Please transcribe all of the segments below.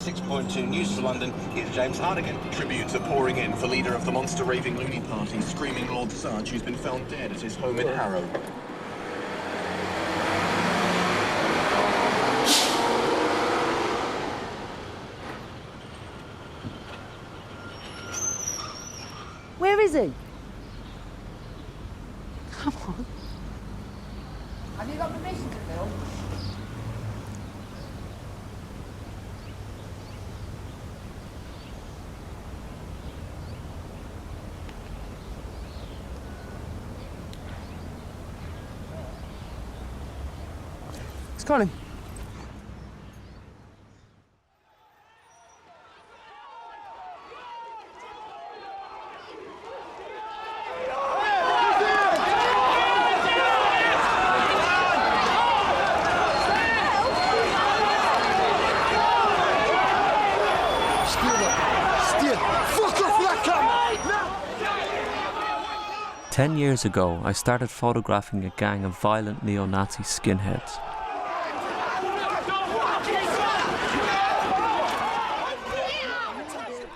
6.2 News for London, here's James Hardigan. Tributes are pouring in for leader of the monster raving loony party, Screaming Lord Sarge, who's been found dead at his home in Harrow. Where is he? Come on. Have you got permission to film? It's Colin. Fuck off that camera! 10 years ago, I started photographing a gang of violent neo-Nazi skinheads.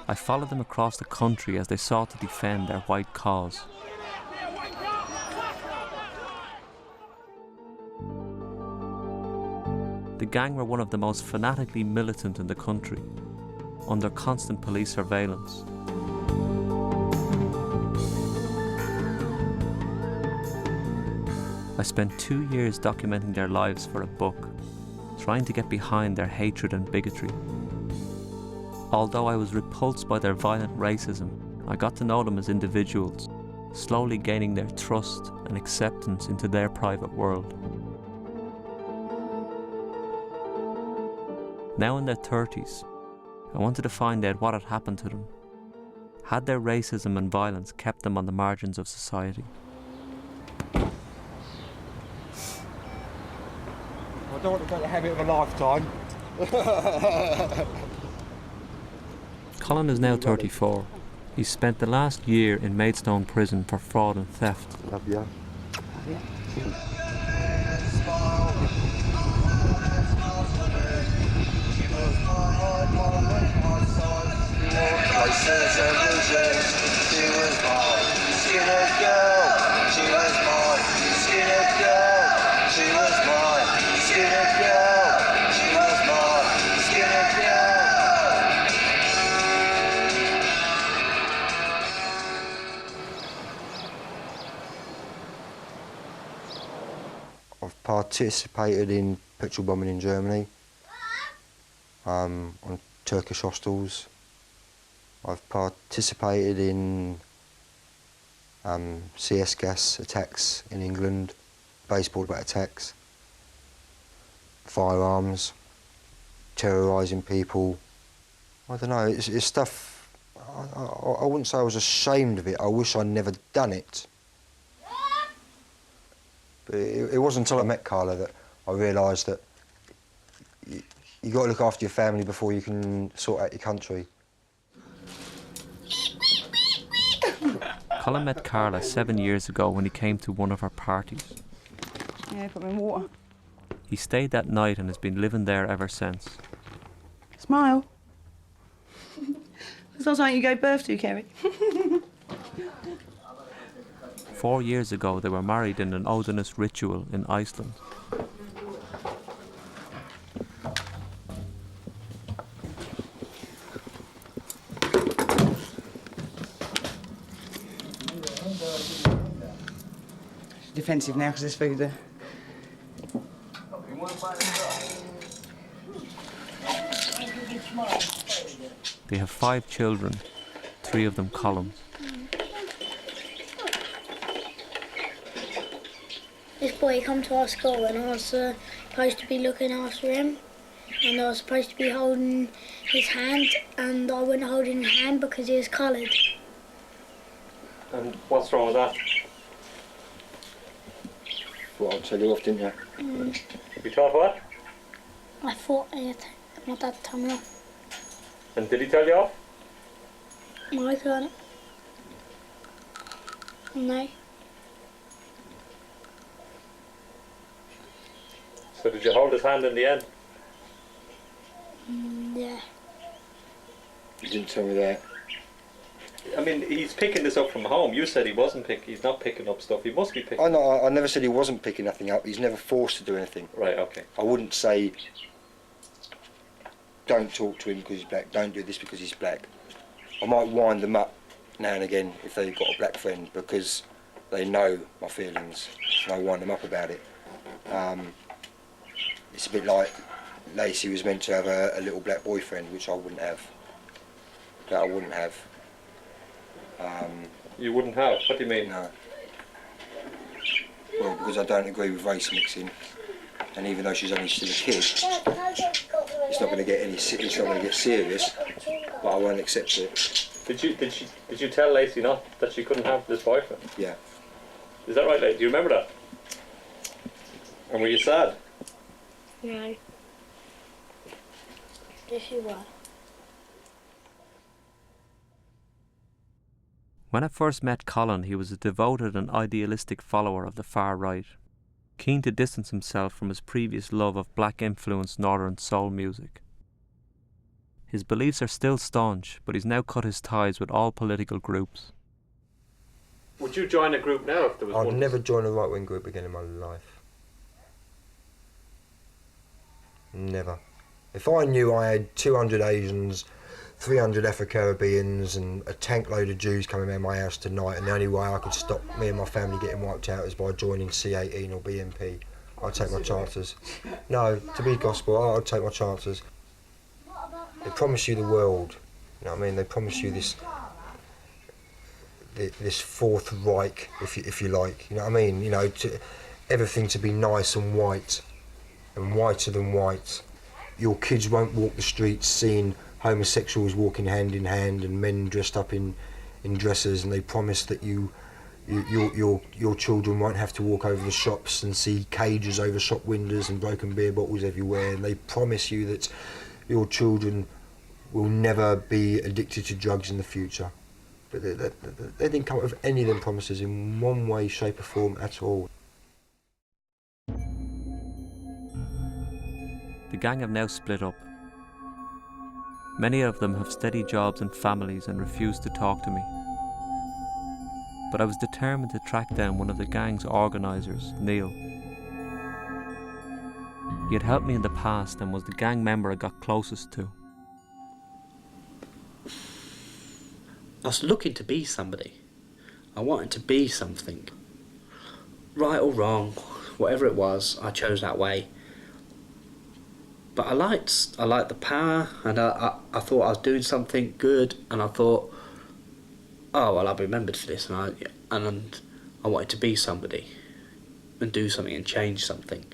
I followed them across the country as they sought to defend their white cause. The gang were one of the most fanatically militant in the country, under constant police surveillance. I spent 2 years documenting their lives for a book, trying to get behind their hatred and bigotry. Although I was repulsed by their violent racism, I got to know them as individuals, slowly gaining their trust and acceptance into their private world. Now in their 30s, I wanted to find out what had happened to them. Had their racism and violence kept them on the margins of society? I don't want to go the habit of a lifetime. Colin is now 34. He's spent the last year in Maidstone prison for fraud and theft. Love you. I've participated in petrol bombing in Germany, on Turkish hostels. I've participated in CS gas attacks in England, baseball bat attacks, firearms, terrorising people. I don't know, it's stuff, I wouldn't say I was ashamed of it, I wish I'd never done it. But it wasn't until I met Carla that I realised that you got to look after your family before you can sort out your country. Colin met Carla 7 years ago when he came to one of her parties. Yeah, put me in water. He stayed that night and has been living there ever since. Smile. It's not something you gave birth to, Kerry. 4 years ago, they were married in an Odinist ritual in Iceland. She's defensive now because there's food there. They have 5 children, 3 of them Colins. This boy come to our school and I was supposed to be looking after him, and I was supposed to be holding his hand, and I wouldn't hold his hand because he was coloured. And what's wrong with that? Well, I'll tell you off, didn't you? You thought what? I thought my dad told me off. And did he tell you off? No, I couldn't. No. So did you hold his hand in the end? Yeah. You didn't tell me that. I mean, he's picking this up from home. You said he's not picking up stuff. He must be picking. I never said he wasn't picking nothing up. He's never forced to do anything. Right, okay. I wouldn't say, don't talk to him because he's black, don't do this because he's black. I might wind them up now and again if they've got a black friend because they know my feelings, and I wind them up about it. It's a bit like Lacey was meant to have a little black boyfriend, which I wouldn't have. That I wouldn't have. You wouldn't have? What do you mean? No. Well, because I don't agree with race mixing, and even though she's only still a kid, it's not going to get it's not going to get serious. But I won't accept it. Did you tell Lacey not that she couldn't have this boyfriend? Yeah. Is that right, Lacey? Do you remember that? And were you sad? No. Yes, you were. When I first met Colin, he was a devoted and idealistic follower of the far right, keen to distance himself from his previous love of black-influenced northern soul music. His beliefs are still staunch, but he's now cut his ties with all political groups. Would you join a group now if there was I'd one? never join a right-wing group again in my life. Never. If I knew I had 200 Asians, 300 Afro-Caribbeans and a tank load of Jews coming around my house tonight, and the only way I could stop me and my family getting wiped out is by joining C18 or BNP, I'd take my chances. No, to be gospel, I'd take my chances. They promise you the world, you know what I mean? They promise you this Fourth Reich, if you like, you know what I mean? You know, everything to be nice and white, and whiter than white. Your kids won't walk the streets seeing homosexuals walking hand in hand and men dressed up in dresses, and they promise that your children won't have to walk over the shops and see cages over shop windows and broken beer bottles everywhere, and they promise you that your children will never be addicted to drugs in the future. But they didn't come up with any of them promises in one way, shape or form at all. The gang have now split up. Many of them have steady jobs and families and refuse to talk to me. But I was determined to track down one of the gang's organisers, Neil. He had helped me in the past and was the gang member I got closest to. I was looking to be somebody. I wanted to be something. Right or wrong, whatever it was, I chose that way. But I liked the power, and I thought I was doing something good, and I thought, oh well, I'll be remembered for this, and I wanted to be somebody, and do something and change something.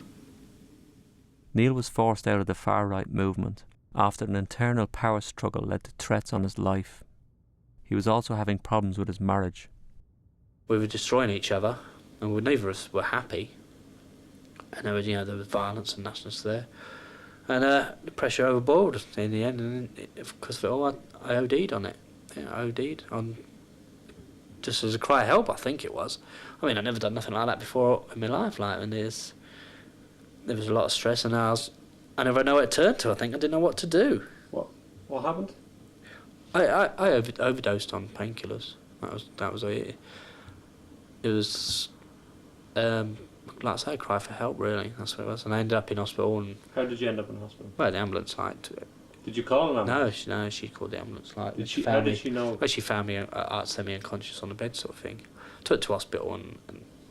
Neil was forced out of the far-right movement after an internal power struggle led to threats on his life. He was also having problems with his marriage. We were destroying each other, and neither of us were happy. And there was violence and nastiness there. And the pressure overboard in the end, and because of it all, I OD'd on it. I OD'd on, just as a cry of help, I think it was. I mean, I'd never done nothing like that before in my life, and there was a lot of stress, and I never know where to turn to. I think I didn't know what to do. What happened? I overdosed on painkillers. That was it. It was, like I say, a cry for help, really. That's what it was. And I ended up in hospital. And How did you end up in hospital? well, the ambulance light. Did you call an ambulance? No, she called the ambulance light. How did she know? Well, she found me semi-unconscious on the bed, sort of thing. Took to hospital and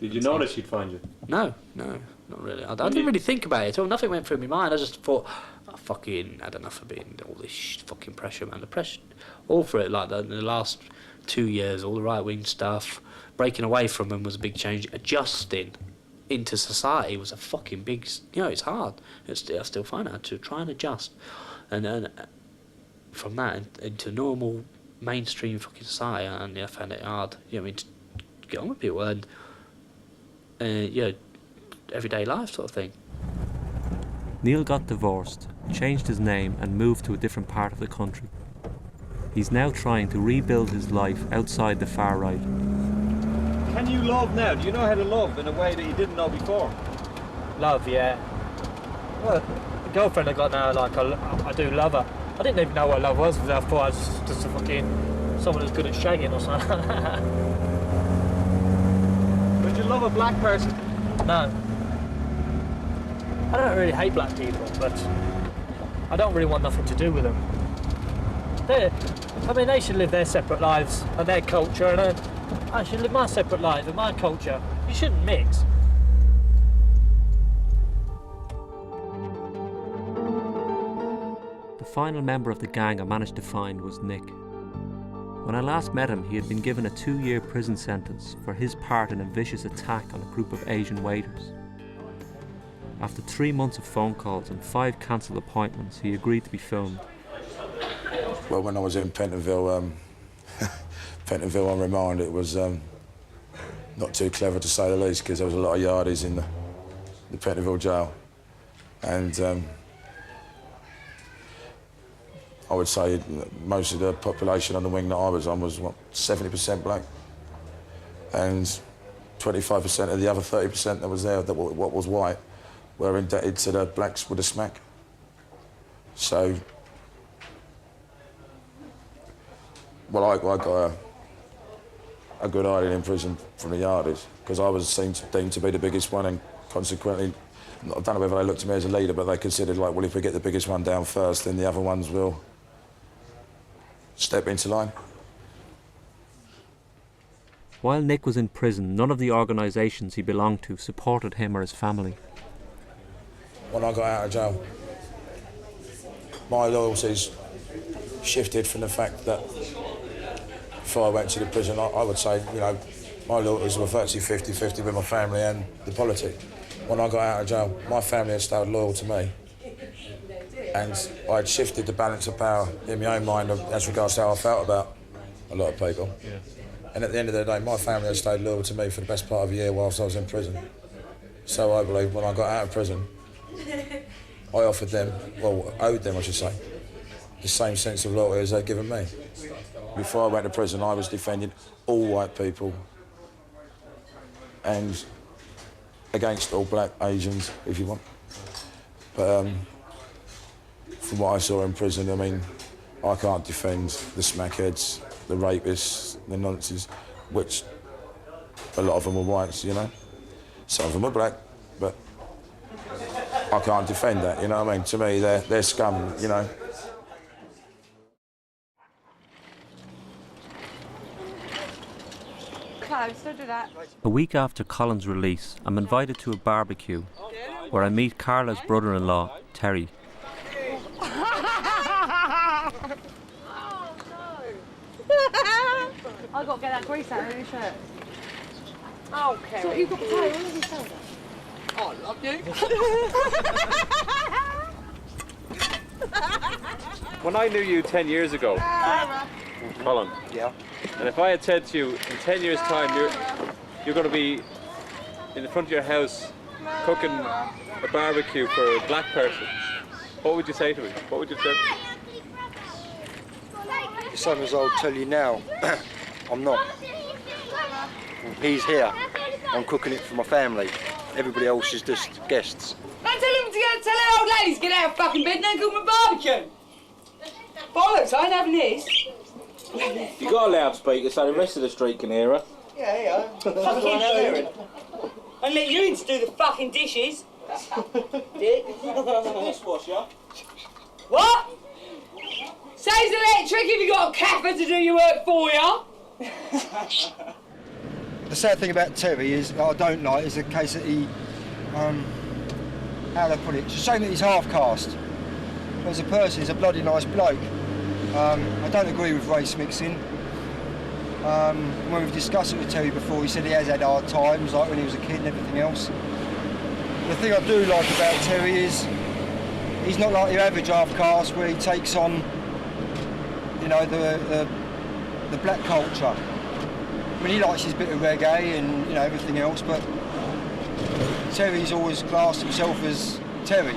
Did you know that she'd find you? No, not really. I didn't really think about it. Nothing went through my mind. I just thought, I fucking had enough of being all this fucking pressure, man. The pressure, all for it. Like the last 2 years, all the right-wing stuff, breaking away from them was a big change. Adjusting into society was a fucking big. It's hard. I still find it hard to try and adjust, and then from that into normal mainstream fucking society, and I found it hard. To get on with people and everyday life sort of thing. Neil got divorced, changed his name and moved to a different part of the country. He's now trying to rebuild his life outside the far right. Can you love now? Do you know how to love in a way that you didn't know before? Love, yeah. Well, the girlfriend I got now, I do love her. I didn't even know what love was. I thought I was just a fucking someone who's good at shagging or something. Would you love a black person? No. I don't really hate black people, but I don't really want nothing to do with them. They should live their separate lives and their culture, and I should live my separate life and my culture. You shouldn't mix. The final member of the gang I managed to find was Nick. When I last met him, he had been given a 2-year prison sentence for his part in a vicious attack on a group of Asian waiters. After 3 months of phone calls and 5 cancelled appointments, he agreed to be filmed. Well, when I was in Pentonville, Pentonville on remand, it was not too clever to say the least, because there was a lot of yardies in the Pentonville jail. And I would say most of the population on the wing that I was on was, what, 70% black. And 25% of the other 30% that was there, what was white, were indebted to the blacks with a smack. So, well, I got a good hiding in prison from the yardies, because I was deemed to be the biggest one, and consequently, I don't know whether they looked at me as a leader, but they considered, like, well, if we get the biggest one down first, then the other ones will step into line. While Nick was in prison, none of the organisations he belonged to supported him or his family. When I got out of jail, my loyalties shifted from the fact that before I went to the prison, I would say, you know, my loyalties were virtually 50-50 with my family and the politics. When I got out of jail, my family had stayed loyal to me, and I'd shifted the balance of power in my own mind as regards to how I felt about a lot of people. Yeah. And at the end of the day, my family had stayed loyal to me for the best part of a year whilst I was in prison. So I believe when I got out of prison, I offered them, well, owed them, I should say, the same sense of loyalty as they'd given me. Before I went to prison, I was defending all white people and against all black, Asians, if you want. But from what I saw in prison, I mean, I can't defend the smackheads, the rapists, the nonsense, which a lot of them were whites, you know. Some of them were black, but I can't defend that, you know what I mean? To me, they're scum, you know. Close, don't do that. A week after Colin's release, I'm invited to a barbecue where I meet Carla's brother-in-law, Terry. I've got to get that grease out of your shirt. Oh, Kerry. So you've got potato on your shoulder? Oh, I love you. When I knew you 10 years ago, Colin, Yeah. and if I had said to you, in 10 years' time, you're going to be in the front of your house cooking a barbecue for a black person, what would you say to me? What would you say? Son, as I'll tell you now, I'm not. He's here. I'm cooking it for my family. Everybody else is just guests. Man, tell him to go tell the old ladies to get out of fucking bed and then cook my barbecue. Bollocks, I ain't having this. You got a loudspeaker so the rest of the street can hear her. Yeah. Fucking and let you in to do the fucking dishes. Dick. Dishwasher? What? Saves electric if you got a Kappa to do your work for you. The sad thing about Terry is, I don't like, is the case that he, how do I put it? It's a shame that he's half-caste. As a person, he's a bloody nice bloke. I don't agree with race mixing. When we've discussed it with Terry before, he said he has had hard times, like when he was a kid and everything else. The thing I do like about Terry is, he's not like your average half-caste where he takes on, you know, the black culture. I mean, he likes his bit of reggae and, you know, everything else, but Terry's always classed himself as Terry.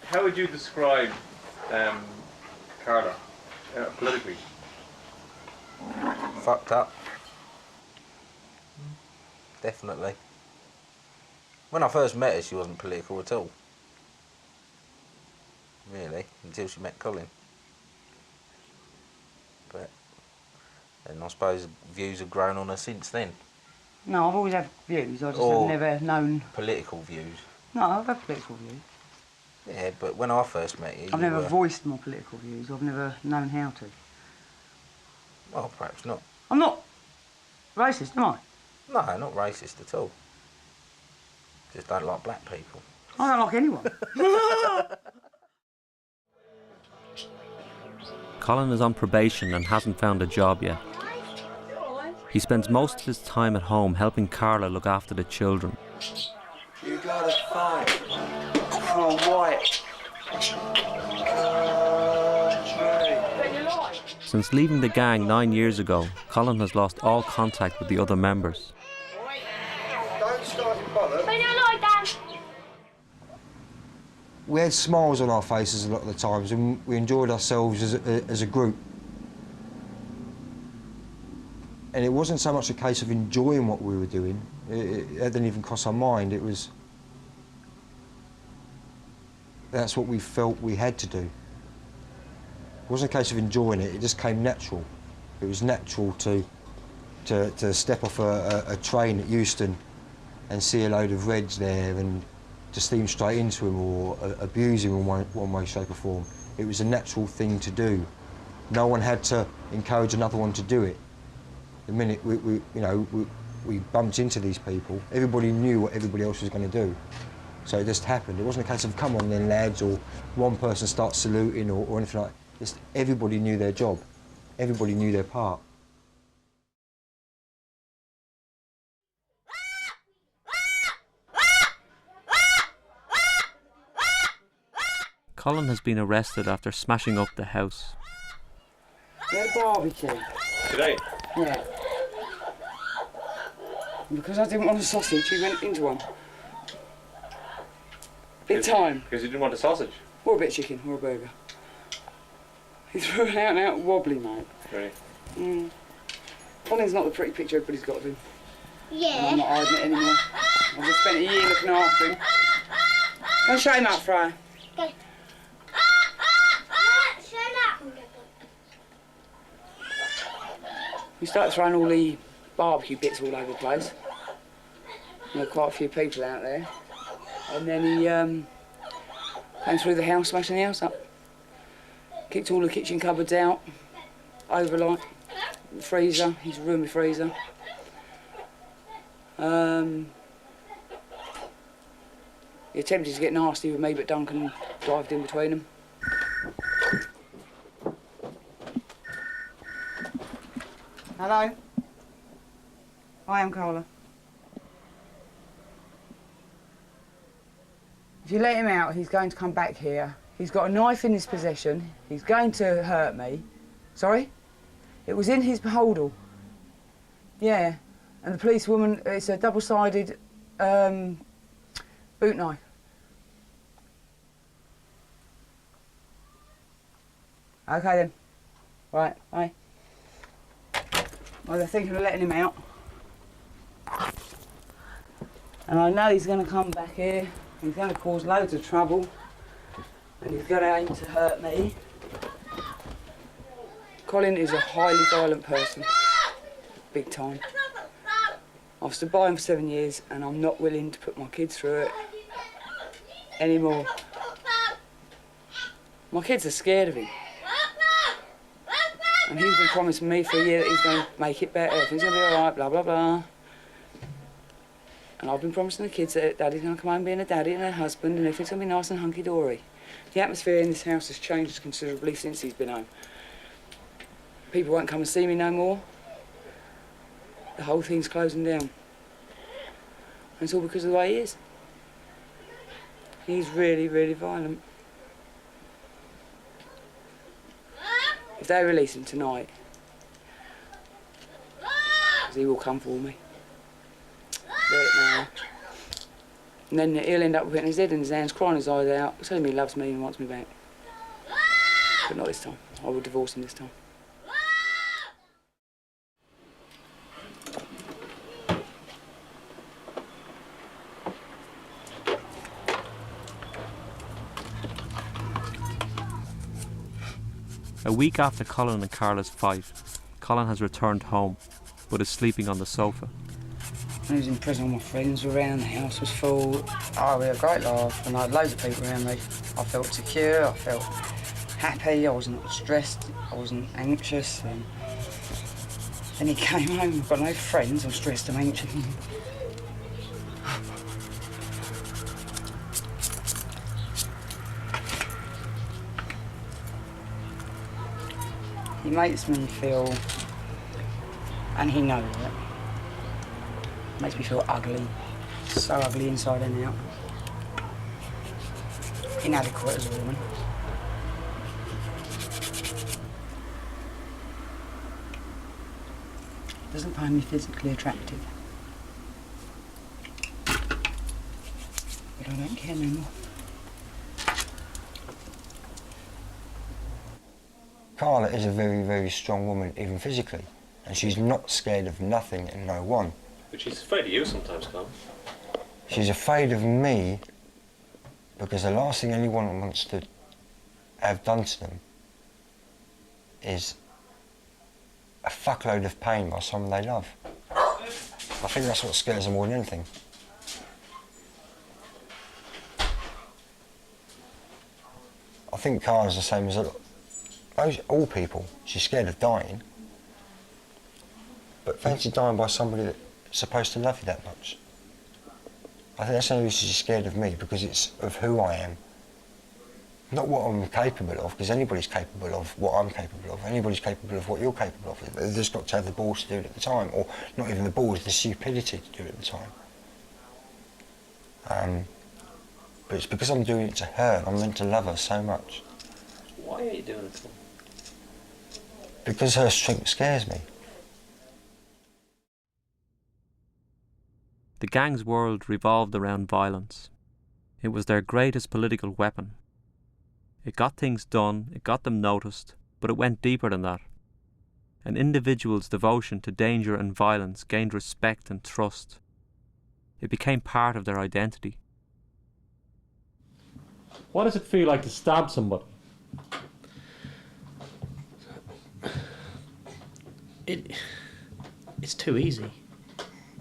How would you describe Carla politically? Fucked up. Definitely. When I first met her, she wasn't political at all. Really, until she met Colin. But, and I suppose views have grown on her since then. No, I've always had views, I just Or have never known... political views. No, I've had political views. Yeah, but when I first met you, I've never voiced my political views, I've never known how to. Well, perhaps not. I'm not racist, am I? No, not racist at all. Just don't like black people. I don't like anyone. Colin is on probation and hasn't found a job yet. He spends most of his time at home helping Carla look after the children. You gotta fight for white. Since leaving the gang 9 years ago, Colin has lost all contact with the other members. Don't start in bother. Dan. We had smiles on our faces a lot of the times, and we enjoyed ourselves as a group. And it wasn't so much a case of enjoying what we were doing. It didn't even cross our mind. It was... that's what we felt we had to do. It wasn't a case of enjoying it, it just came natural. It was natural to step off a train at Euston and see a load of Reds there and to steam straight into him or abuse him in one way, shape or form. It was a natural thing to do. No one had to encourage another one to do it. The minute we bumped into these people, everybody knew what everybody else was going to do. So it just happened. It wasn't a case of, come on then lads, or one person starts saluting or anything like that. Just everybody knew their job. Everybody knew their part. Colin has been arrested after smashing up the house. We had a barbecue. Today? Yeah. And because I didn't want a sausage, he went into one. Big time. Because you didn't want a sausage? Or a bit of chicken, or a burger. He threw it out and out wobbly, mate. Really? Colin's not the pretty picture everybody's got of him. Yeah. And I'm not hiding it anymore. I've just spent a year looking after him. Go and shut him up, Fry. Okay. We started throwing all the barbecue bits all over the place. There were quite a few people out there. And then he came through the house, smashing the house up. Kicked all the kitchen cupboards out, overlight, the freezer, he's ruined my freezer. He attempted to get nasty with me, but Duncan dived in between them. Hello? I am Carla. If you let him out, he's going to come back here. He's got a knife in his possession. He's going to hurt me. Sorry? It was in his holdall. Yeah. And the policewoman, it's a double-sided boot knife. OK then. Right, bye. Well, they're thinking of letting him out. And I know he's going to come back here. He's going to cause loads of trouble. And he's going to aim to hurt me. Colin is a highly violent person. Big time. I've stood by him for 7 years and I'm not willing to put my kids through it anymore. My kids are scared of him. And he's been promising me for a year that he's going to make it better, everything's going to be all right, blah, blah, blah. And I've been promising the kids that Daddy's going to come home being a daddy and a husband and everything's going to be nice and hunky-dory. The atmosphere in this house has changed considerably since he's been home. People won't come and see me no more. The whole thing's closing down. And it's all because of the way he is. He's really, really violent. If they release him tonight, he will come for me. And then he'll end up putting his head in his hands, crying his eyes out, telling me he loves me and wants me back. But not this time. I will divorce him this time. A week after Colin and Carla's fight, Colin has returned home, but is sleeping on the sofa. When I was in prison, all my friends were around, the house was full. Oh, we had a great laugh, and I had loads of people around me. I felt secure, I felt happy, I wasn't stressed, I wasn't anxious. And then he came home, I've got no friends, I'm stressed and anxious. He makes me feel, and he knows it, makes me feel ugly, so ugly inside and out. Inadequate as a woman. Doesn't find me physically attractive. But I don't care no more. Carla is a very, very strong woman, even physically, and she's not scared of nothing and no one. But she's afraid of you sometimes, Colin. She's afraid of me because the last thing anyone wants to have done to them is a fuckload of pain by someone they love. I think that's what scares them more than anything. I think Carla's the same as all people. She's scared of dying, but fancy dying by somebody that's supposed to love you that much. I think that's the only reason she's scared of me, because it's of who I am. Not what I'm capable of, because anybody's capable of what I'm capable of. Anybody's capable of what you're capable of. They've just got to have the balls to do it at the time, or not even the balls, the stupidity to do it at the time. But it's because I'm doing it to her, I'm meant to love her so much. Why are you doing it to her? Because her strength scares me. The gang's world revolved around violence. It was their greatest political weapon. It got things done, it got them noticed, but it went deeper than that. An individual's devotion to danger and violence gained respect and trust. It became part of their identity. What does it feel like to stab somebody? It's too easy.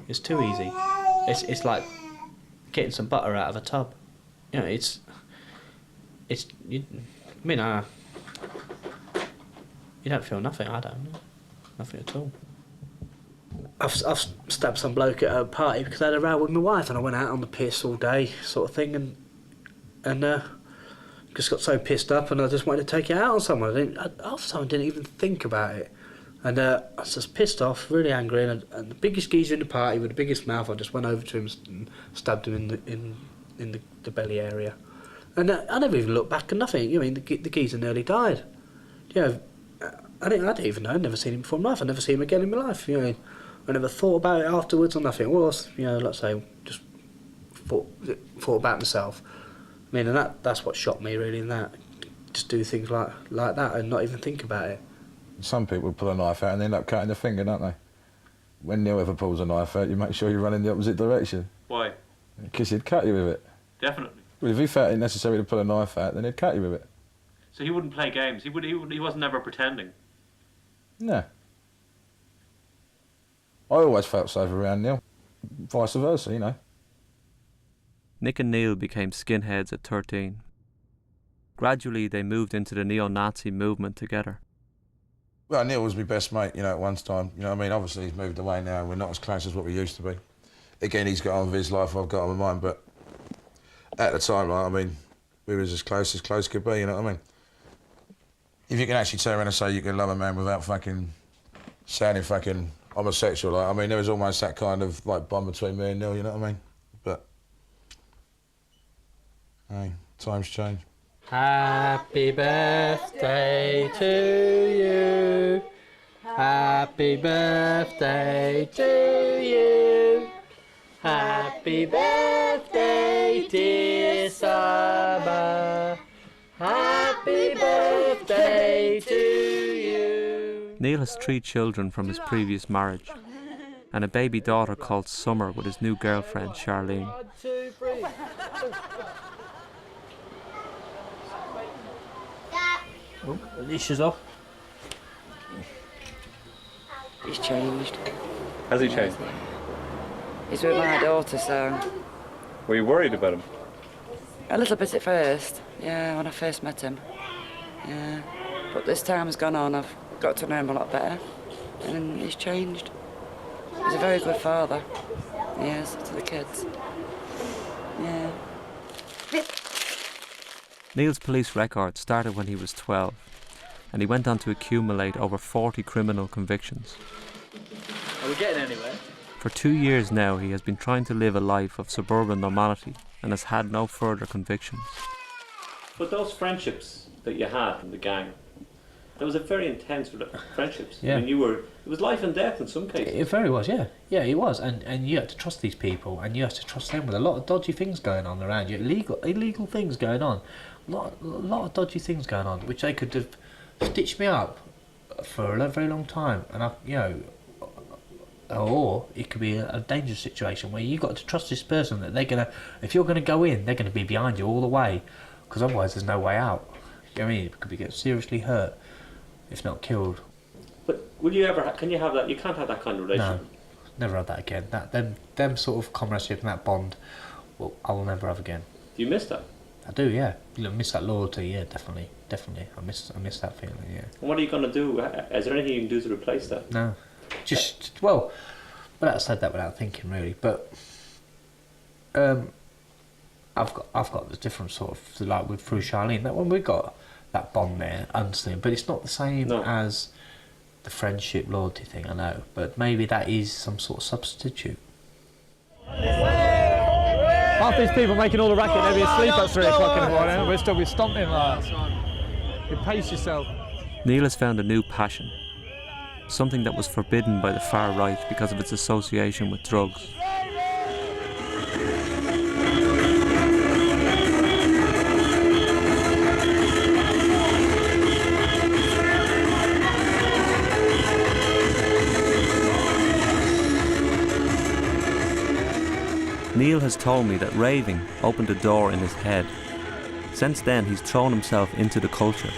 It's too easy. It's like getting some butter out of a tub. You know, you don't feel nothing. I don't. Nothing at all. I've stabbed some bloke at a party because I had a row with my wife, and I went out on the piss all day, sort of thing, and just got so pissed up, and I just wanted to take it out on someone. Half the time I didn't even think about it, and I was just pissed off, really angry, and the biggest geezer in the party with the biggest mouth, I just went over to him and stabbed him in the belly area, and I never even looked back and nothing. You mean the geezer nearly died. You know, I didn't even know. I'd never seen him before in my life. I'd never seen him again in my life. You know, I never thought about it afterwards or nothing. Well, you know, let's say, just thought about myself. I mean, and that's what shocked me really. In that, just do things like that and not even think about it. Some people pull a knife out and they end up cutting their finger, don't they? When Neil ever pulls a knife out, you make sure you run in the opposite direction. Why? Because he'd cut you with it. Definitely. Well, if he felt it necessary to pull a knife out, then he'd cut you with it. So he wouldn't play games. He wasn't ever pretending. No. I always felt safe around Neil. Vice versa, you know. Nick and Neil became skinheads at 13. Gradually, they moved into the neo-Nazi movement together. Well, Neil was my best mate, you know, at one time. You know what I mean? Obviously, he's moved away now and we're not as close as what we used to be. Again, he's got on with his life, I've got on with mine, but at the time, like, I mean, we was as close could be, you know what I mean? If you can actually turn around and say you can love a man without fucking sounding fucking homosexual, like, I mean, there was almost that kind of, like, bond between me and Neil, you know what I mean? But, hey, times change. Happy birthday to you. Happy birthday to you. Happy birthday, dear Saba. Happy birthday to you. Neil has 3 children from his previous marriage and a baby daughter called Summer with his new girlfriend, Charlene. 1, 2, 3. Oh, the leash is off. He's changed. Has he changed? He's with my daughter, so... Were you worried about him? A little bit at first, yeah, when I first met him. Yeah. But as time has gone on, I've got to know him a lot better. And he's changed. He's a very good father. He is, to the kids. Yeah. Neil's police record started when he was 12, and he went on to accumulate over 40 criminal convictions. Are we getting anywhere? For 2 years now, he has been trying to live a life of suburban normality and has had no further convictions. But those friendships that you had in the gang, that was a very intense friendships. Yeah. I mean, it was life and death in some cases. It very was, yeah. Yeah, it was. And you had to trust these people, and you had to trust them with a lot of dodgy things going on around you. Illegal things going on. A lot of dodgy things going on, which they could have stitched me up for a very long time. And or it could be a dangerous situation where you've got to trust this person that they're going to, if you're going to go in, they're going to be behind you all the way, because otherwise there's no way out. You know what I mean? It could get seriously hurt, if not killed. But will you ever, can you have that, you can't have that kind of relationship? No, never have that again. Them sort of comradeship and that bond, well, I will never have again. Do you miss that? I do, yeah. I miss that loyalty, yeah, definitely. I miss that feeling, yeah. And what are you going to do? Is there anything you can do to replace that? No. Well, I said that without thinking really, but I've got the different sort of, like with through Charlene, that when we got that bond there, understand, but it's not the same as the friendship loyalty thing, I know, but maybe that is some sort of substitute. Half these people making all the racket, they'll be asleep at 3 o'clock in the morning, we'll still be stomping like that. You pace yourself. Neil has found a new passion, something that was forbidden by the far right because of its association with drugs. Neil has told me that raving opened a door in his head. Since then, he's thrown himself into the culture.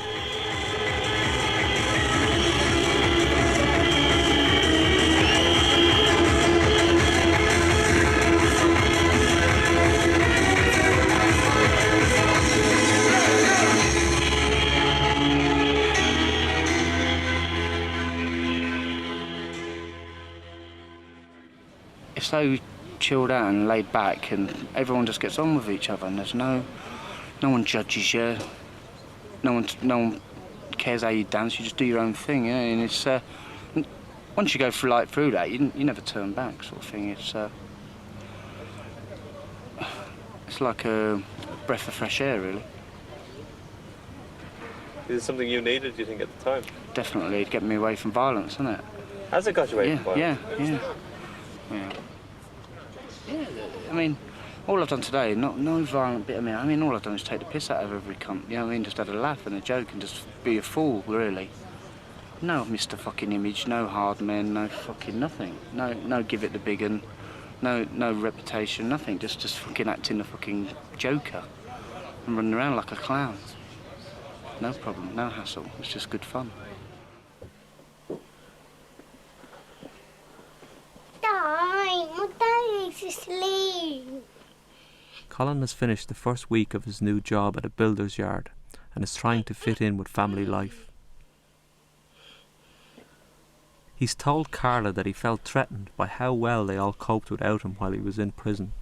It's so chilled out and laid back, and everyone just gets on with each other, and there's no one judges you, no one cares how you dance, you just do your own thing, you know, and it's once you go through that, you never turn back, sort of thing. It's like a breath of fresh air, really. Is it something you needed, do you think, at the time? Definitely, it'd get me away from violence, isn't it? Has it got you away from violence? Yeah. I mean, all I've done today, no violent bit of me. I mean, all I've done is take the piss out of every cunt. You know what I mean? Just have a laugh and a joke and just be a fool, really. No Mr. fucking Image, no hard men, no fucking nothing. No give it the big un, no reputation, nothing. Just fucking acting a fucking joker and running around like a clown. No problem, no hassle. It's just good fun. Colin has finished the first week of his new job at a builder's yard and is trying to fit in with family life. He's told Carla that he felt threatened by how well they all coped without him while he was in prison.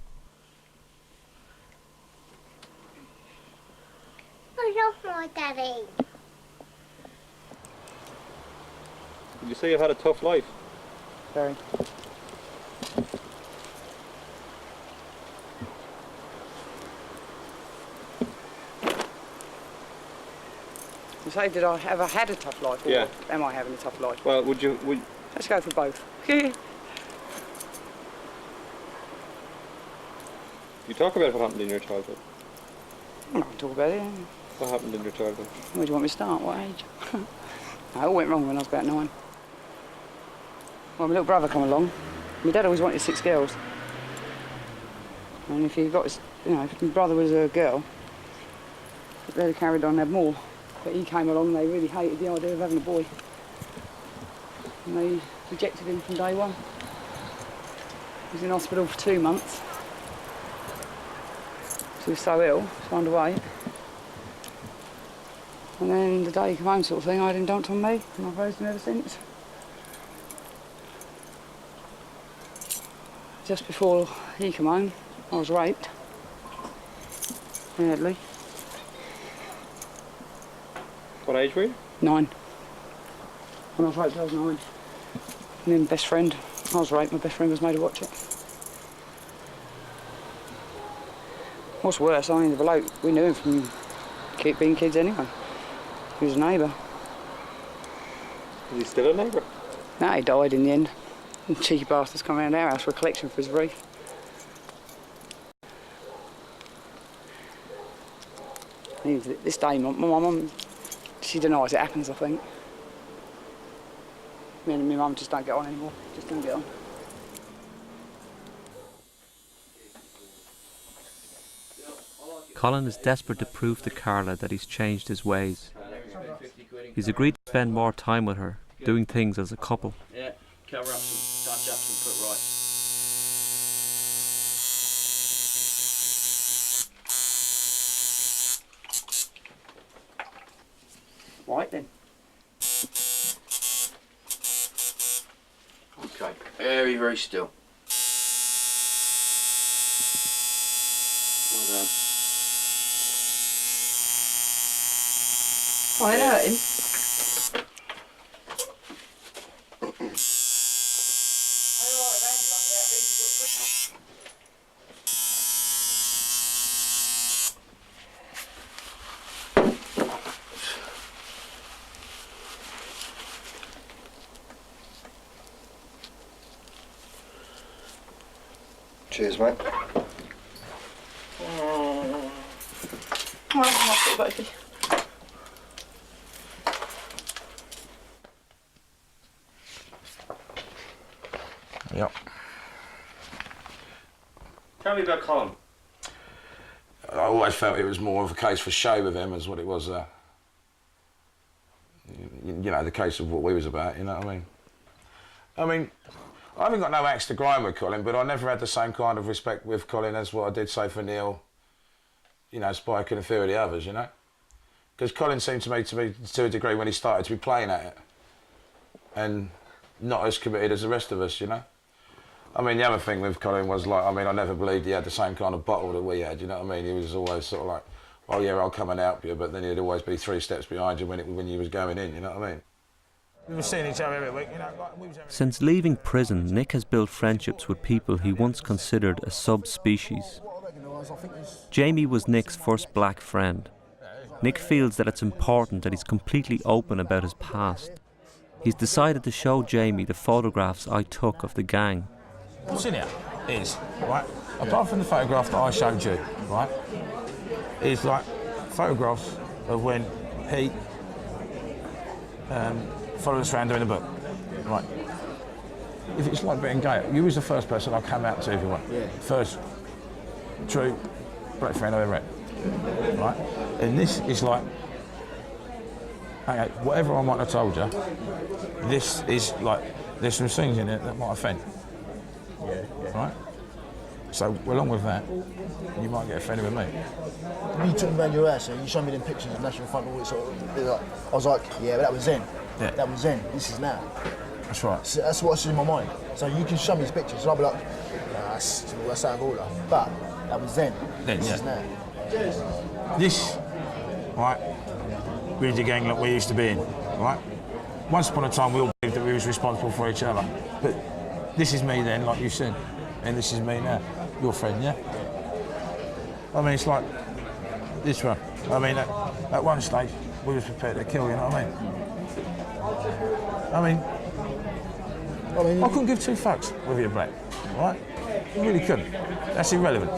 I love my daddy. You say you've had a tough life? Very. You say, did I ever had a tough life, or am I having a tough life? Well, would Let's go for both. You talk about what happened in your childhood. I'm not going to talk about it. What happened in your childhood? Where do you want me to start? What age? No, it all went wrong when I was about 9. Well, my little brother come along. My dad always wanted 6 girls. And if he got his, if my brother was a girl, they'd have carried on and had more. But he came along and they really hated the idea of having a boy. And they rejected him from day one. He was in hospital for 2 months. He was so ill, he was underweight. And then the day he came home sort of thing, I had him dumped on me, and I've raised him ever since. Just before he came home, I was raped. Badly. What age were you? 9. When I was raped, I was 9. And then best friend, I was raped, my best friend was made to watch it. What's worse, I mean, the bloke, we knew him from being kids anyway. He was a neighbour. Is he still a neighbour? No, he died in the end. And cheeky bastards come around our house for a collection for his wreath. And this day, my mum, she denies it happens, I think. Me and my mum just don't get on anymore. Just don't get on. Colin is desperate to prove to Carla that he's changed his ways. He's agreed to spend more time with her, doing things as a couple. Yeah, cover up some, touch up some, put right. Right then. Okay, very, very still. Well done. Oh, it hurt him. Cheers, mate. Yep. Tell me about Colin. I always felt it was more of a case for show with him as what it was, you know, the case of what we was about, you know what I mean? I mean, I haven't got no axe to grind with Colin, but I never had the same kind of respect with Colin as what I did, say, for Neil, you know, Spike and a few of the others, you know? Because Colin seemed to me to be, to a degree, when he started, to be playing at it and not as committed as the rest of us, you know? I mean, the other thing with Colin was, like, I mean, I never believed he had the same kind of bottle that we had, you know what I mean? He was always sort of like, oh yeah, I'll come and help you, but then he'd always be 3 steps behind you when you was going in, you know what I mean? We were seeing each other every week, you know, like we was having... Since leaving prison, Nick has built friendships with people he once considered a subspecies. Jamie was Nick's first black friend. Nick feels that it's important that he's completely open about his past. He's decided to show Jamie the photographs I took of the gang. What's in here is, right, apart from the photograph that I showed you, right, is like photographs of when he followed us around doing the book, right. If it's like being gay, you was the first person I come out to, if you want. Yeah. First true black friend I ever met, right. And this is like, okay, whatever I might have told you, this is like, there's some things in it that might offend. Yeah. Right? So, along with that, you might get offended with me. When you took me around your house and you showed me them pictures of National Front, all it sort of, like, I was like, yeah, but that was then. Yeah. That was then. This is now. That's right. So that's what's in my mind. So you can show me these pictures and I'll be like, nah, that's out of order. But that was then. This is now. This, right, we're the gang that we used to be in, right? Once upon a time, we all believed that we was responsible for each other. But this is me then, like you said, and this is me now. Your friend, yeah? I mean, it's like this one. I mean, at one stage, we was prepared to kill, you know what I mean? I mean, I couldn't give 2 fucks whether you're black, right? You really couldn't. That's irrelevant,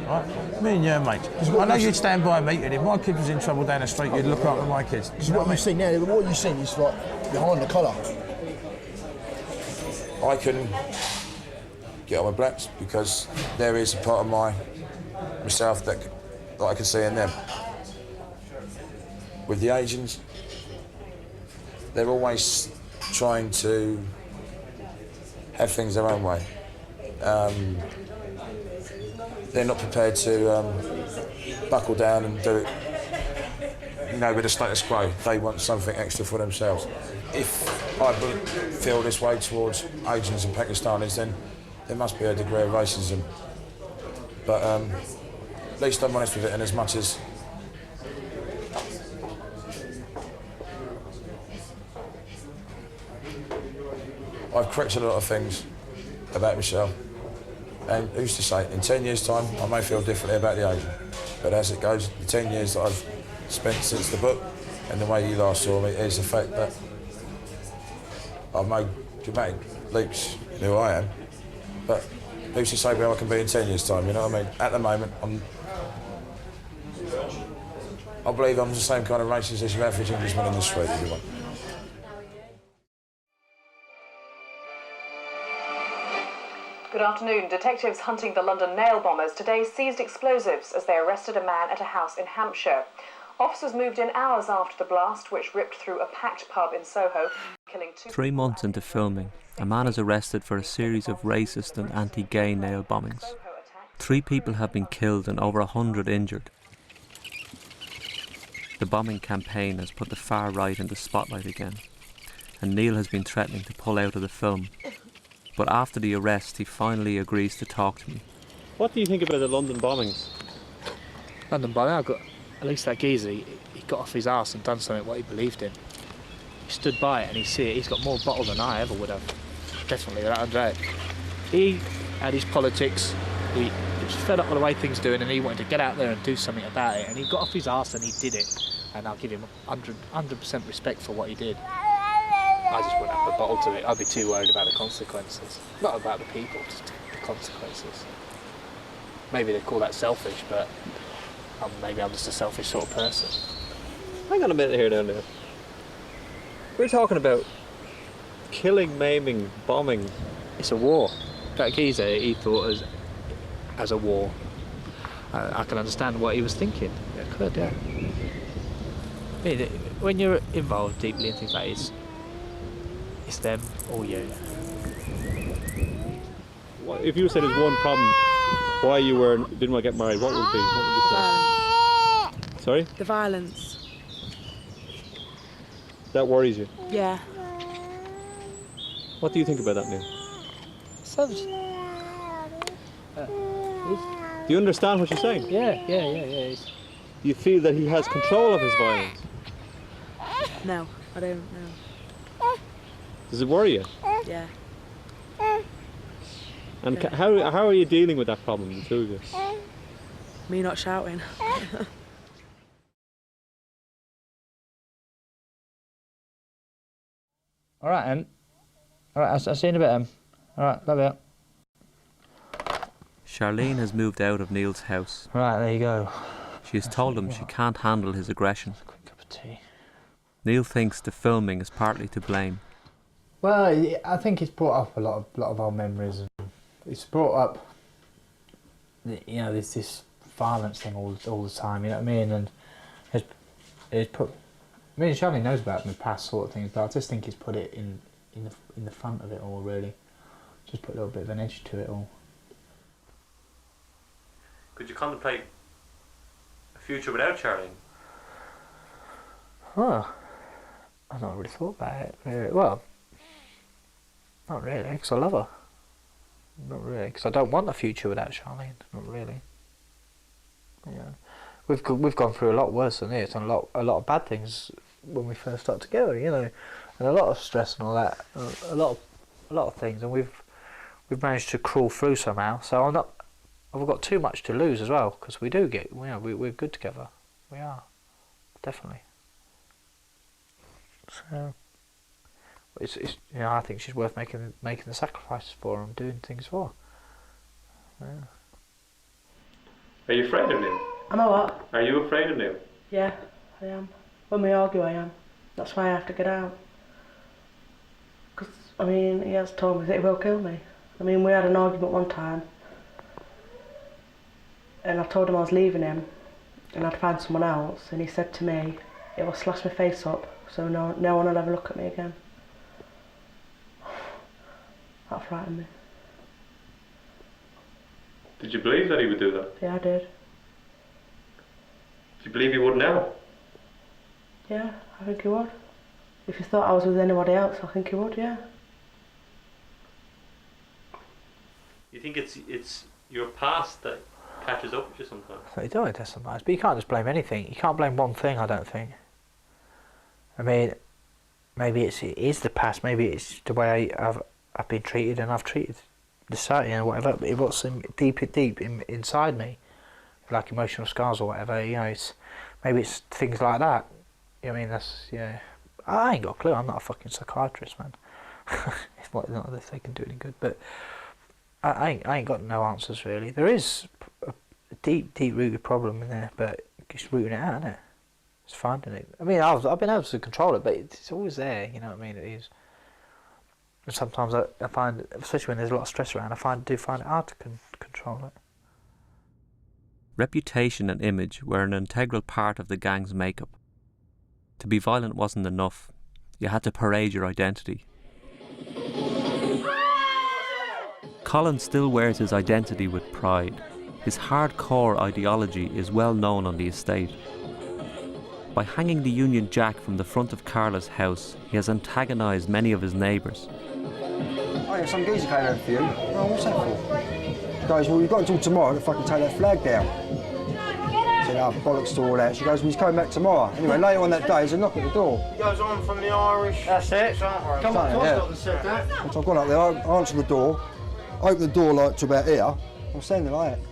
right? Me and you, mate. I know you'd stand by me, and if my kid was in trouble down the street, you'd look after my kids. Because what you see now, what you've seen is like behind the colour. I couldn't get on with blacks because there is a part of myself that I can see in them. With the Asians, they're always trying to have things their own way. They're not prepared to buckle down and do it, you know, with the status quo. They want something extra for themselves. If I feel this way towards Asians and Pakistanis, then there must be a degree of racism. But at least I'm honest with it, and as much as I've corrected a lot of things about myself, and who's to say, in 10 years' time, I may feel differently about the Asian. But as it goes, the 10 years that I've spent since the book, and the way you last saw me, is the fact that I've made dramatic leaps in who I am. But who's to say where I can be in 10 years' time, you know what I mean? At the moment, I believe I'm the same kind of racist as your average Englishman in the street, if you want. Good afternoon. Detectives hunting the London nail bombers today seized explosives as they arrested a man at a house in Hampshire. Officers moved in hours after the blast, which ripped through a packed pub in Soho, killing 2... 3 months into filming, a man is arrested for a series of racist and anti-gay nail bombings. 3 people have been killed and over 100 injured. The bombing campaign has put the far right in the spotlight again, and Neil has been threatening to pull out of the film. But after the arrest, he finally agrees to talk to me. What do you think about the London bombings? London bombing, I've got, at least that geezer, he got off his arse and done something what he believed in. He stood by it and he's got more bottle than I ever would have. Definitely, that day. He had his politics, he was fed up with the way things were doing, and he wanted to get out there and do something about it, and he got off his arse and he did it. And I'll give him 100% respect for what he did. I just wouldn't have the bottle to it. I'd be too worried about the consequences. Not about the people, just the consequences. Maybe they call that selfish, but maybe I'm just a selfish sort of person. Hang on a minute here now. We're talking about killing, maiming, bombing. It's a war. That geezer, he thought as a war. I can understand what he was thinking. It could, yeah. I mean, when you're involved deeply in things like this, it's them or you. If you said there's one problem why you didn't want to get married, what would it be? What would you say? Violence. Sorry? The violence. That worries you? Yeah. What do you think about that, Neil? Savage. Do you understand what you're saying? Yeah. Do you feel that he has control of his violence? No, I don't know. Does it worry you? Yeah. And how are you dealing with that problem, the two of you? Me not shouting. Alright, Em. Alright, I'll see you in a bit, Em. Alright, love you. Charlene has moved out of Neil's house. Right, there you go. She has told him she can't handle his aggression. Quick cup of tea. Neil thinks the filming is partly to blame. Well, I think it's brought up a lot of old memories. And it's brought up, you know, there's this violence thing all the time. You know what I mean? And it's put. I mean, Charlie knows about my past sort of things, but I just think it's put it in the front of it all. Really, just put a little bit of an edge to it all. Could you contemplate a future without Charlene? Oh, I've not really thought about it. Really. Well, not really, because I love her. Not really, because I don't want a future without Charlene. Not really. Yeah, we've gone through a lot worse than this, and a lot of bad things when we first started together. You know, and a lot of stress and all that. A lot of things, and we've managed to crawl through somehow. So I've got too much to lose as well, because we do get, you know, we're good together. We are, definitely. So it's you know, I think she's worth making the sacrifices for and doing things for. Yeah. Are you afraid of Neil? Am I what? Are you afraid of Neil? Yeah, I am. When we argue, I am. That's why I have to get out. Because, I mean, he has told me that he will kill me. I mean, we had an argument one time, and I told him I was leaving him, and I'd find someone else, and he said to me, it will slash my face up, so no one will ever look at me again. That frightened me. Did you believe that he would do that? Yeah, I did. Do you believe he would now? Yeah, I think he would. If he thought I was with anybody else, I think he would, yeah. You think it's your past that catches up with you sometimes? It does sometimes, but you can't just blame anything. You can't blame one thing, I don't think. I mean, maybe it is the past, maybe it's the way I've been treated and I've treated the society or whatever, but what's deep inside me, like emotional scars or whatever, you know, maybe it's things like that. You know what I mean? That's, yeah. I ain't got a clue, I'm not a fucking psychiatrist, man. It's not if they can do any good, but I ain't got no answers really. There is a deep-rooted problem in there, but just rooting it out, isn't it? It's finding it. I mean, I've been able to control it, but it's always there, you know what I mean? It is. And sometimes I find, especially when there's a lot of stress around, I do find it hard to control it. Reputation and image were an integral part of the gang's makeup. To be violent wasn't enough. You had to parade your identity. Colin still wears his identity with pride. His hardcore ideology is well known on the estate. By hanging the Union Jack from the front of Carla's house, he has antagonised many of his neighbours. Oh yeah, some geezer came over for you. Oh, what's that for? He goes, well, you've got until tomorrow to fucking take that flag down. I said, oh, bollocks to all that. She goes, well, he's coming back tomorrow. Anyway, later on that day, there's a knock at the door. He goes on from the Irish. That's it. Come on, I've said that. So I've gone up there, I answered the door, opened the door like to about here. I'm standing like that.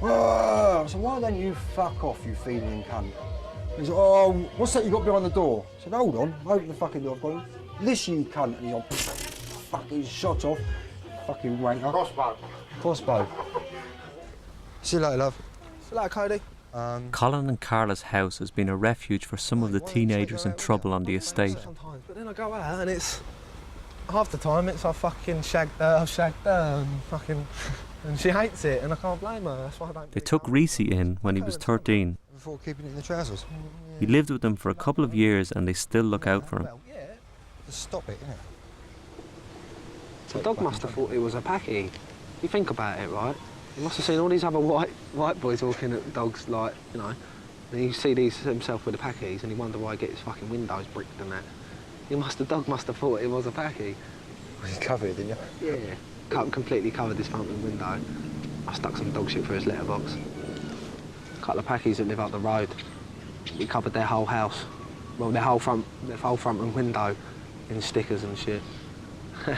Whoa! I said, why don't you fuck off, you feeding cunt? He said, oh, what's that you got behind the door? I said, hold on, open the fucking door. I've gone, this you cunt. And he's like, fucking shot off. Fucking wanker. Crossbow. See you later, love. See you later, Cody. Colin and Carla's house has been a refuge for some of the teenagers in trouble on the estate. Sometimes, but then I go out and it's half the time I've fucking shagged her and fucking and she hates it and I can't blame her. That's why I don't. They took Reese in when he was 13. Before keeping it in the trousers. He lived with them for a couple of years and they still look out for him. Just stop it, innit? The dog must have thought it was a packy. You think about it, right? He must have seen all these other white boys walking at dogs, like, you know. And you see these himself with the packies, and he wonder why he gets fucking windows bricked and that. The dog must have thought it was a packy. Was he covered, didn't you? Yeah. Completely covered his front window. I stuck some dog shit through his letterbox. A couple of packies that live up the road. We covered their whole house. Well, their whole front and window in stickers and shit. And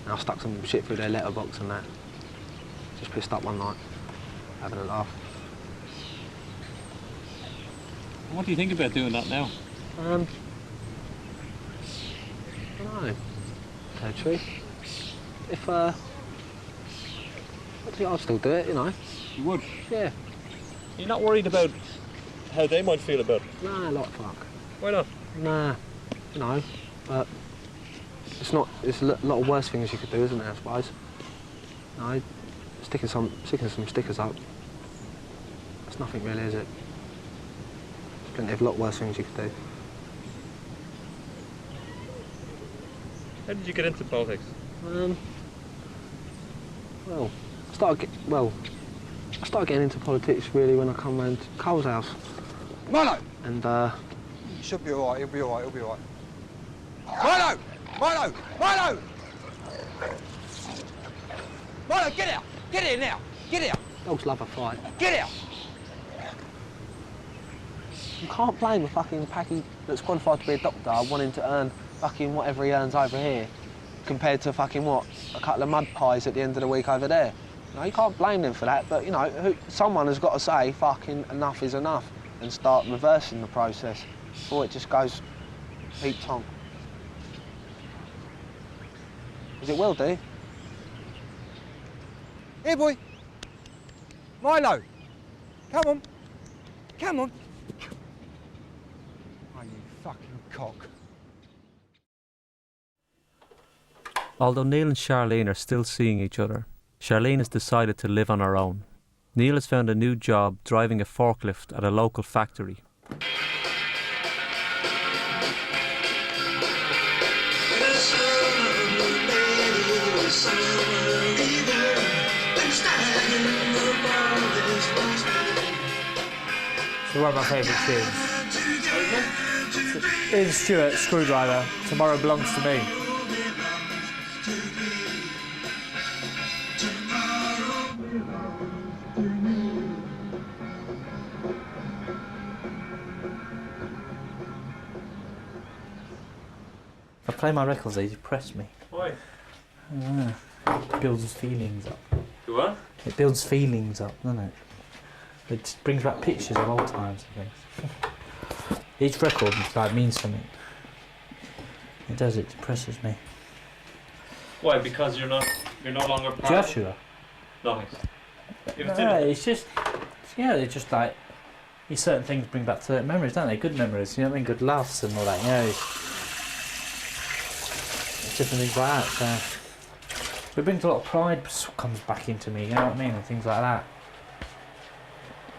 I stuck some shit through their letterbox and that. Just pissed up one night, having a laugh. What do you think about doing that now? I don't know. Tell the truth. If I think I'd still do it, you know. You would? Yeah. You're not worried about how they might feel about it? Nah, like fuck. Why not? Nah, no, but it's not. There's a lot of worse things you could do, isn't there? I suppose. No, sticking some stickers up. It's nothing really, is it? There's plenty of lot worse things you could do. How did you get into politics? Well, I started getting into politics really when I come round to Cole's house. Milo! And He should be alright, he'll be alright, he'll be alright. Milo! Milo! Milo! Milo, get out! Get here now! Get out! dogs love a fight. Get out! You can't blame a fucking packy that's qualified to be a doctor wanting to earn fucking whatever he earns over here compared to fucking what? A couple of mud pies at the end of the week over there. No, you can't blame them for that, but you know, someone has got to say fucking enough is enough and start reversing the process before it just goes Pete Tonk. Because it will do. Here, boy. Milo. Come on. Come on. Oh, you fucking cock. Although Neil and Charlene are still seeing each other, Charlene has decided to live on her own. Neil has found a new job driving a forklift at a local factory. So one of my favourite tunes. Ian Stewart, Screwdriver. Tomorrow Belongs to Me. I play my records, they depress me. Why? It builds feelings up. Do what? It builds feelings up, doesn't it? It brings back pictures of old times and things. Each record like means something. It does, it depresses me. Why? Because you're no longer part Do you have of it? sugar? No, thanks. If it's No, in it. it's just, yeah, it's just like, certain things bring back certain memories, don't they? Good memories, you know what I mean? Good laughs and all that, you know. It's different things like that, so. It brings a lot of pride, comes back into me, you know what I mean? And things like that.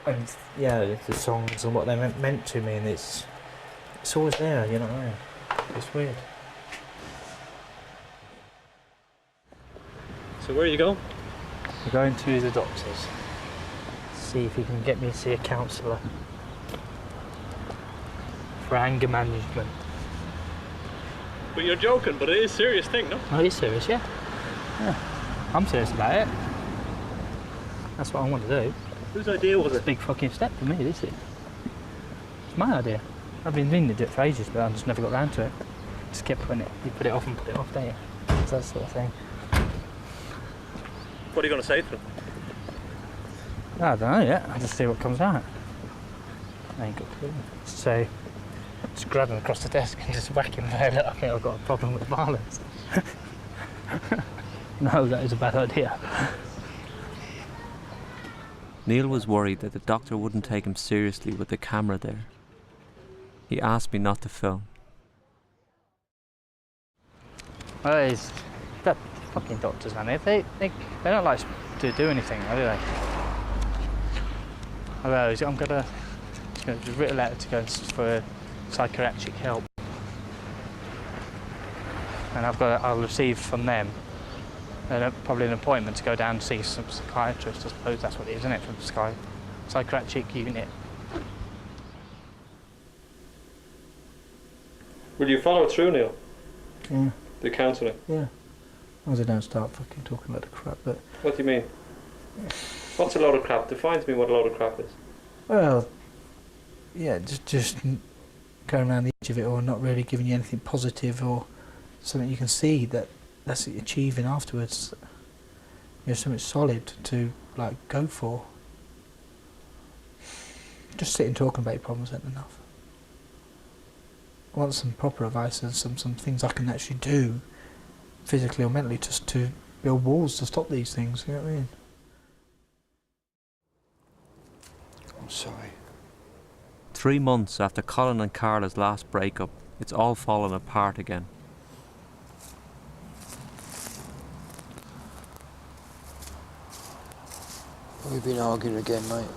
And yeah, the songs and what they meant to me, and it's always there, you know what I mean? It's weird. So where are you going? We're going to the doctors. See if he can get me to see a counsellor for anger management. But you're joking, but it is a serious thing, no? Oh, he's serious, yeah. Yeah. I'm serious about it. That's what I want to do. Whose idea was it? It's a big fucking step for me, this is. It's my idea. I've been meaning to do it for ages, but I just never got round to it. Just kept putting it. You put it off and put it off, don't you? It's that sort of thing. What are you going to say to them? I don't know yet. I'll just see what comes out. I ain't got a clue. So, just grab him across the desk and just whack him there. Look, I think I've got a problem with violence. No, that is a bad idea. Neil was worried that the doctor wouldn't take him seriously with the camera there. He asked me not to film. Well, it's that fucking doctors, man. They don't like to do anything, do they? Although I'm gonna write a letter to go for psychiatric help, and I'll receive from them probably an appointment to go down and see some psychiatrist. I suppose that's what it is, isn't it? From psychiatric unit. Will you follow through, Neil? Yeah. The counselling? Yeah. As long as I don't start fucking talking about the crap, but... What do you mean? What's a load of crap? Define to me what a load of crap is. Well, yeah, just going around the edge of it, or not really giving you anything positive or something you can see that's achieving afterwards. You know, something solid to like go for. Just sitting talking about your problems isn't enough. I want some proper advice and some things I can actually do, physically or mentally, just to build walls to stop these things. You know what I mean? I'm sorry. 3 months after Colin and Carla's last breakup, it's all fallen apart again. We've been arguing again, mate.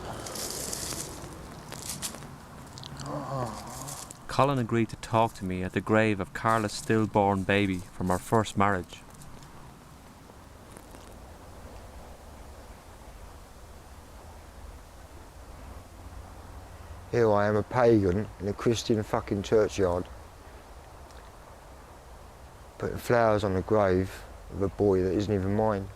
Colin agreed to talk to me at the grave of Carla's stillborn baby from her first marriage. Here I am, a pagan in a Christian fucking churchyard, putting flowers on the grave of a boy that isn't even mine.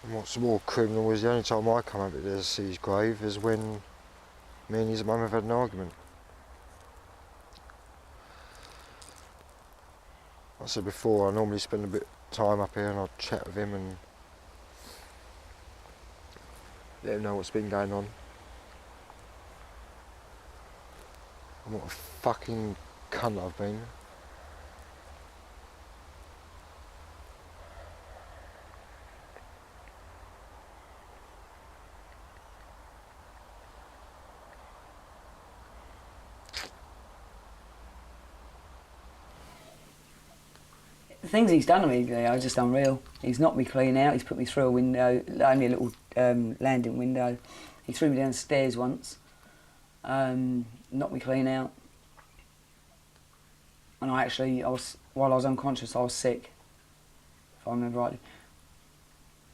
And what's more criminal is the only time I come over there to see his grave is when me and his mum have had an argument. I said before, I normally spend a bit of time up here and I'll chat with him and let him know what's been going on. And what a fucking cunt I've been. The things he's done to me, are just unreal. He's knocked me clean out. He's put me through a window, only a little landing window. He threw me down the stairs once. Knocked me clean out. And while I was unconscious, I was sick, if I remember rightly.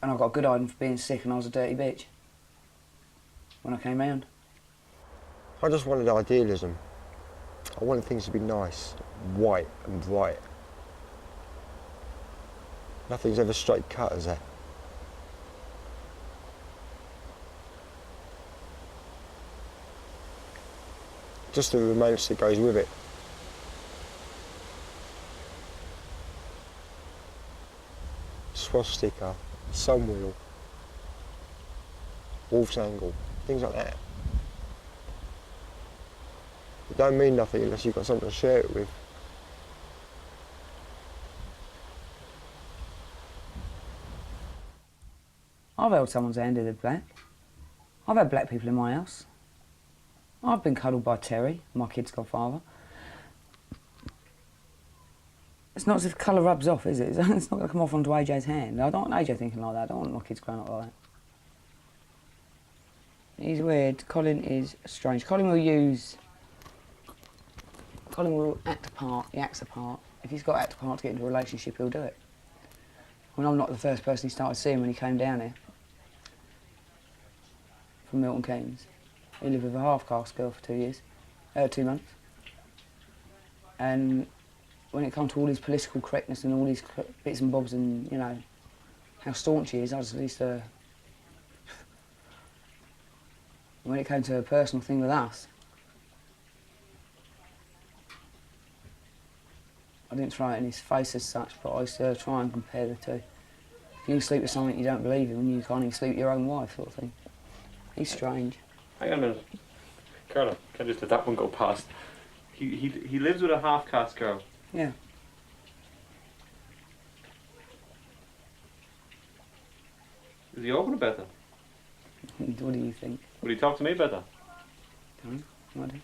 And I got a good item for being sick, and I was a dirty bitch when I came round. I just wanted idealism. I wanted things to be nice, white and bright. Nothing's ever straight cut as that. Just the romance that goes with it. Swastika, sunwheel, wolf's angle, things like that. It don't mean nothing unless you've got something to share it with. I've held someone's hand in the black. I've had black people in my house. I've been cuddled by Terry, my kid's godfather. It's not as if the colour rubs off, is it? It's not going to come off onto AJ's hand. I don't want AJ thinking like that. I don't want my kids growing up like that. He's weird. Colin is strange. Colin will act a part. He acts a part. If he's got to act a part to get into a relationship, he'll do it. When I'm not the first person he started seeing when he came down here from Milton Keynes. He lived with a half-caste girl for 2 months. And when it comes to all his political correctness and all these bits and bobs and, you know, how staunch he is, I just used to... When it came to a personal thing with us, I didn't throw it in his face as such, but I used to try and compare the two. If you sleep with someone you don't believe in, you can't even sleep with your own wife, sort of thing. He's strange. Hang on a minute. Carla, can't just let that one go past. He lives with a half-caste girl. Yeah. Is he open about that? What do you think? Would he talk to me about that? I do.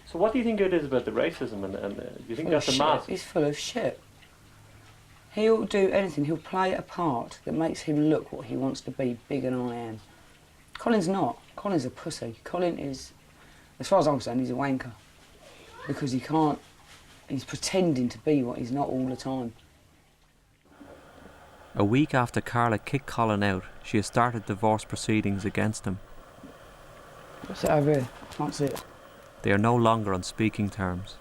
So what do you think it is about the racism and do you think that's a mask? He's full of shit. He'll do anything. He'll play a part that makes him look what he wants to be, bigger than I am. Colin's not. Colin's a pussy. Colin is, as far as I'm concerned, he's a wanker. Because he can't, he's pretending to be what he's not all the time. A week after Carla kicked Colin out, she has started divorce proceedings against him. What's it over here? Can't see it. They are no longer on speaking terms.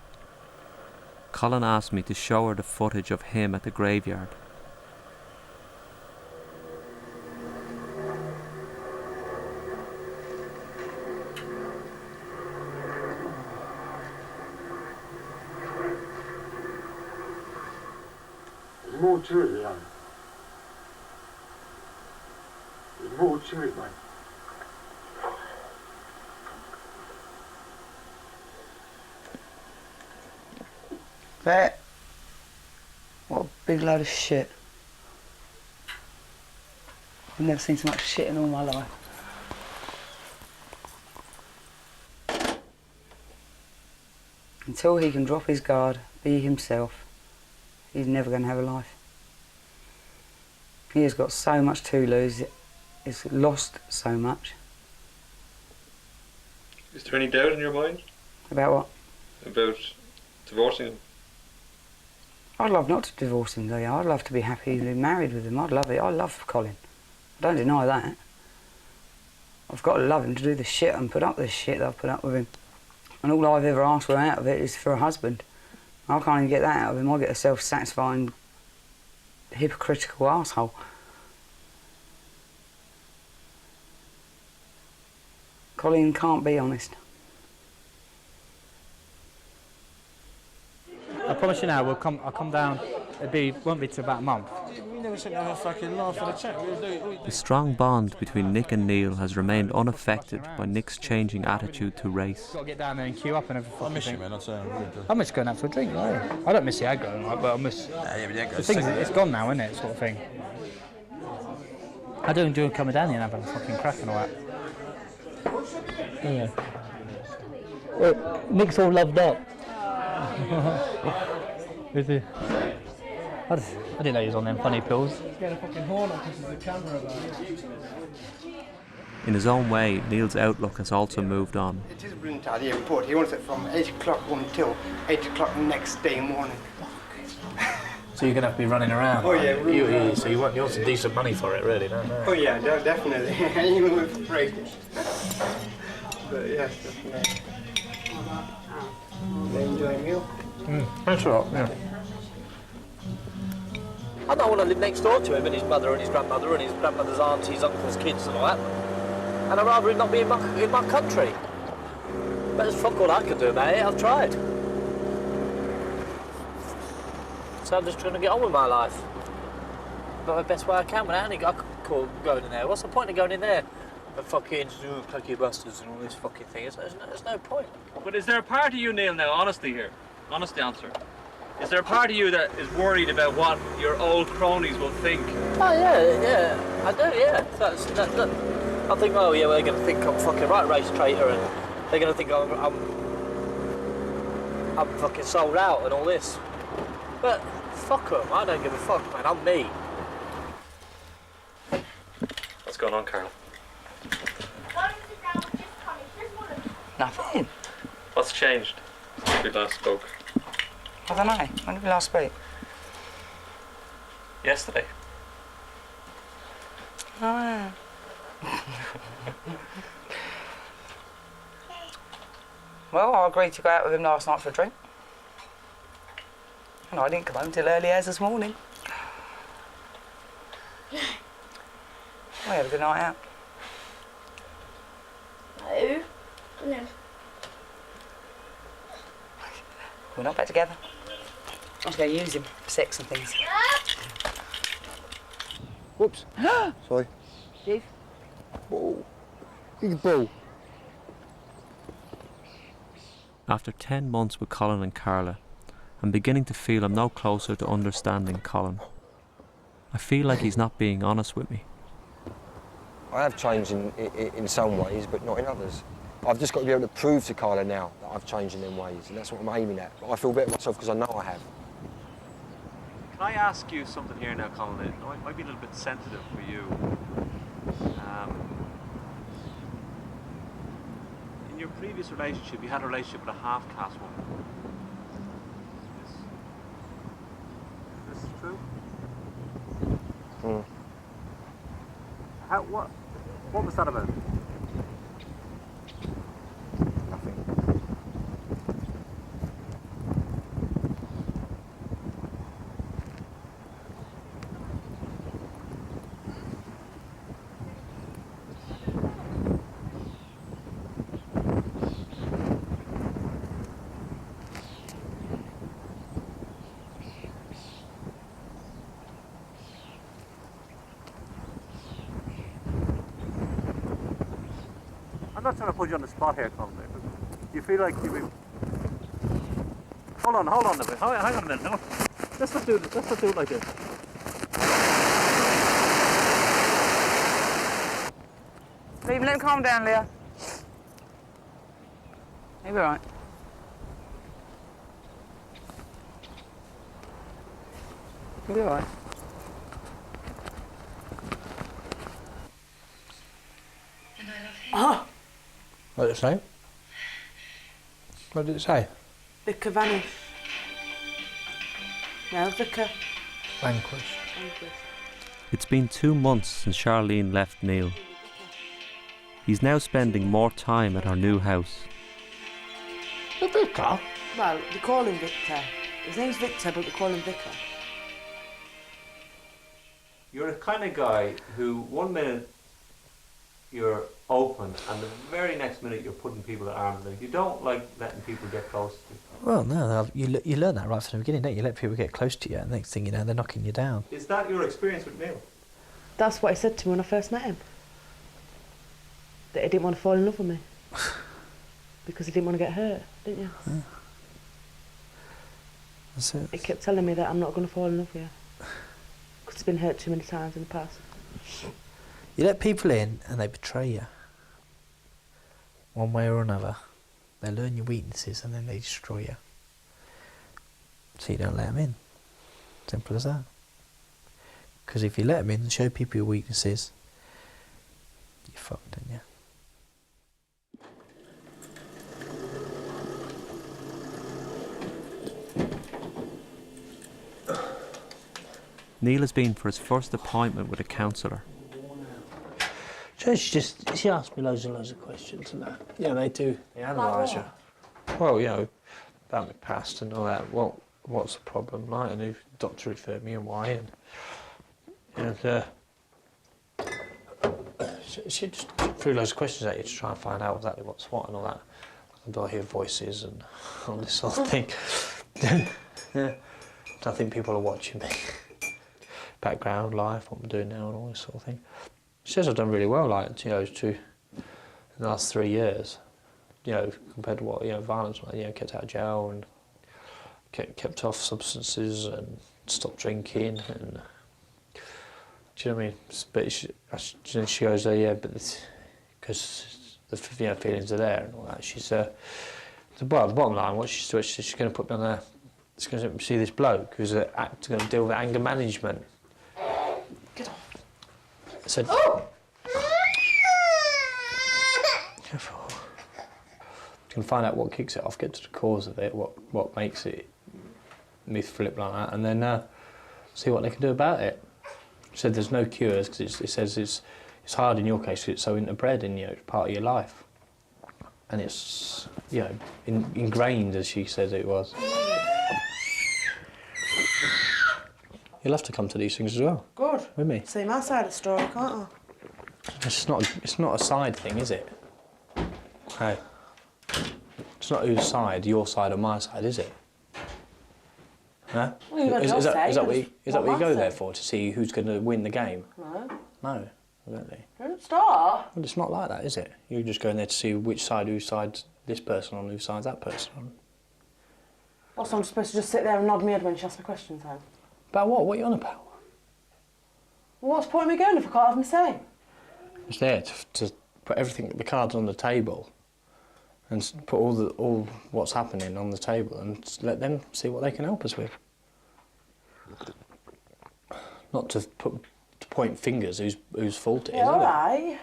Colin asked me to show her the footage of him at the graveyard. There's more to it, Leo. There's more to it, mate. That? What a big load of shit. I've never seen so much shit in all my life. Until he can drop his guard, be himself, he's never going to have a life. He has got so much to lose, he's lost so much. Is there any doubt in your mind? About what? About divorcing him? I'd love not to divorce him, Leo. I'd love to be happily married with him. I'd love it. I love Colin. I don't deny that. I've got to love him to do the shit and put up with the shit that I've put up with him. And all I've ever asked for out of it is for a husband. I can't even get that out of him. I get a self-satisfying, hypocritical arsehole. Colin can't be honest. I promise you now, I'll come down. Won't be till about a month. We never sit down and fucking laugh for the chat. We'll do The strong bond between Nick and Neil has remained unaffected by Nick's changing attitude to race. Got to get down there and queue up and everything. I miss you, man. I'll say I miss going out for a drink, right? I don't miss the aggro, right, but I miss... the thing is, it's gone now, isn't it, sort of thing. I do enjoy coming down here and having a fucking crack and all that. Yeah. Well, Nick's all loved up. Is he? I didn't know he was on them funny pills. He's getting a fucking horn on because there's a camera about it. In his own way, Neil's outlook has also moved on. It is a brilliant idea, but he wants it from 8 o'clock until 8 o'clock the next day morning. So you're going to have to be running around. Oh, yeah. So you want some decent money for it, really, don't you? Oh, yeah, definitely. Even with free. But yes, definitely. They enjoy a meal. That's all right, yeah. I don't want to live next door to him and his mother and his grandmother and his grandmother's aunties, uncles, kids and all that. And I'd rather him not be in my country. But there's fuck all I can do about it. I've tried. So I'm just trying to get on with my life. But the best way I can without any going in there. What's the point of going in there? And fucking clucky busters and all this fucking thing. There's no point. But is there a part of you, Neil, now, honestly here, honest answer, is there a part of you that is worried about what your old cronies will think? Oh, yeah, I do, yeah. I think, oh, yeah, well, they're going to think I'm fucking right race traitor and they're going to think I'm fucking sold out and all this. But fuck them, I don't give a fuck, man, I'm me. What's going on, Carl? Nothing. What's changed since we last spoke? I don't know. When did we last speak? Yesterday. Oh, yeah. Well, I agreed to go out with him last night for a drink. And I didn't come home till early as this morning. We had a good night out. No. No. We're not back together. I was going to use him for sex and things. Whoops. Sorry. Steve? Ball. Big ball. After 10 months with Colin and Carla, I'm beginning to feel I'm no closer to understanding Colin. I feel like he's not being honest with me. I have changed in some ways, but not in others. I've just got to be able to prove to Carla now that I've changed in them ways, and that's what I'm aiming at. But I feel better myself because I know I have. Can I ask you something here now, Colin? It might be a little bit sensitive for you. In your previous relationship, you had a relationship with a half-caste woman. Is this true? Mm. What was that about? I'm not trying to put you on the spot here, Colin. Do you feel like you've been... Hold on a bit. Hang on a minute. No. Let's not do it like this. Leave him, let him calm down, Leo. He'll be all right. He'll be all right. Oh! What did it say? What did it say? Vicar vanished. No, Vicar. Vanquish. It's been 2 months since Charlene left Neil. He's now spending more time at our new house. The Vicar? Well, they call him Victor. His name's Victor, but they call him Vicar. You're the kind of guy who 1 minute you're open and the very next minute you're putting people at arm's length. You don't like letting people get close to you. Well, no, you learn that right from the beginning, don't you? You let people get close to you, and the next thing you know, they're knocking you down. Is that your experience with Neil? That's what he said to me when I first met him. That he didn't want to fall in love with me. Because he didn't want to get hurt, didn't you? Yeah. That's it. He kept telling me that I'm not going to fall in love with you. Because he's been hurt too many times in the past. You let people in and they betray you. One way or another. They learn your weaknesses and then they destroy you. So you don't let them in. Simple as that. Because if you let them in and show people your weaknesses, you're fucked, aren't you? Neil has been for his first appointment with a counsellor. So she asked me loads and loads of questions and that. Yeah, they do. They analyse you. Well, you know, about my past and all that. What's the problem, like, and who doctor referred me and why, and she just threw loads of questions at you to try and find out exactly what's what and all that. Do I hear voices and all this sort of thing? Yeah. I think people are watching me. Background, life, what I'm doing now and all this sort of thing. She says I've done really well, like, you know, in the last 3 years, you know, compared to what, you know, violence, you know, kept out of jail and kept off substances and stopped drinking and, do you know what I mean? But she goes, yeah, but because the feelings are there and all that. She's, the bottom line, what she's going to put me on there, she's going to see this bloke who's going to deal with anger management. Get off. I said, careful. Can find out what kicks it off, get to the cause of it, what makes it me flip like that, and then see what they can do about it. She said there's no cures because it says it's hard in your case because it's so interbred in you, it's part of your life, and it's, you know, ingrained, as she says it was. You'll have to come to these things as well. Good. With me. See my side of the story, can't I? It's not a side thing, is it? Hey. It's not whose side, your side or my side, is it? Huh? Well, is that what you go say? there for, to see who's going to win the game? No. No, exactly. Don't start. Well, it's not like that, is it? You're just going there to see whose side this person on, whose side's that person on. Well, so I'm supposed to just sit there and nod my head when she asks me questions then? About what? What are you on about? Well, what's the point of me going if I can't have my say? It's there to put everything, the cards on the table, and put all what's happening on the table, and let them see what they can help us with. Not to point fingers whose fault it is. Yeah, all right.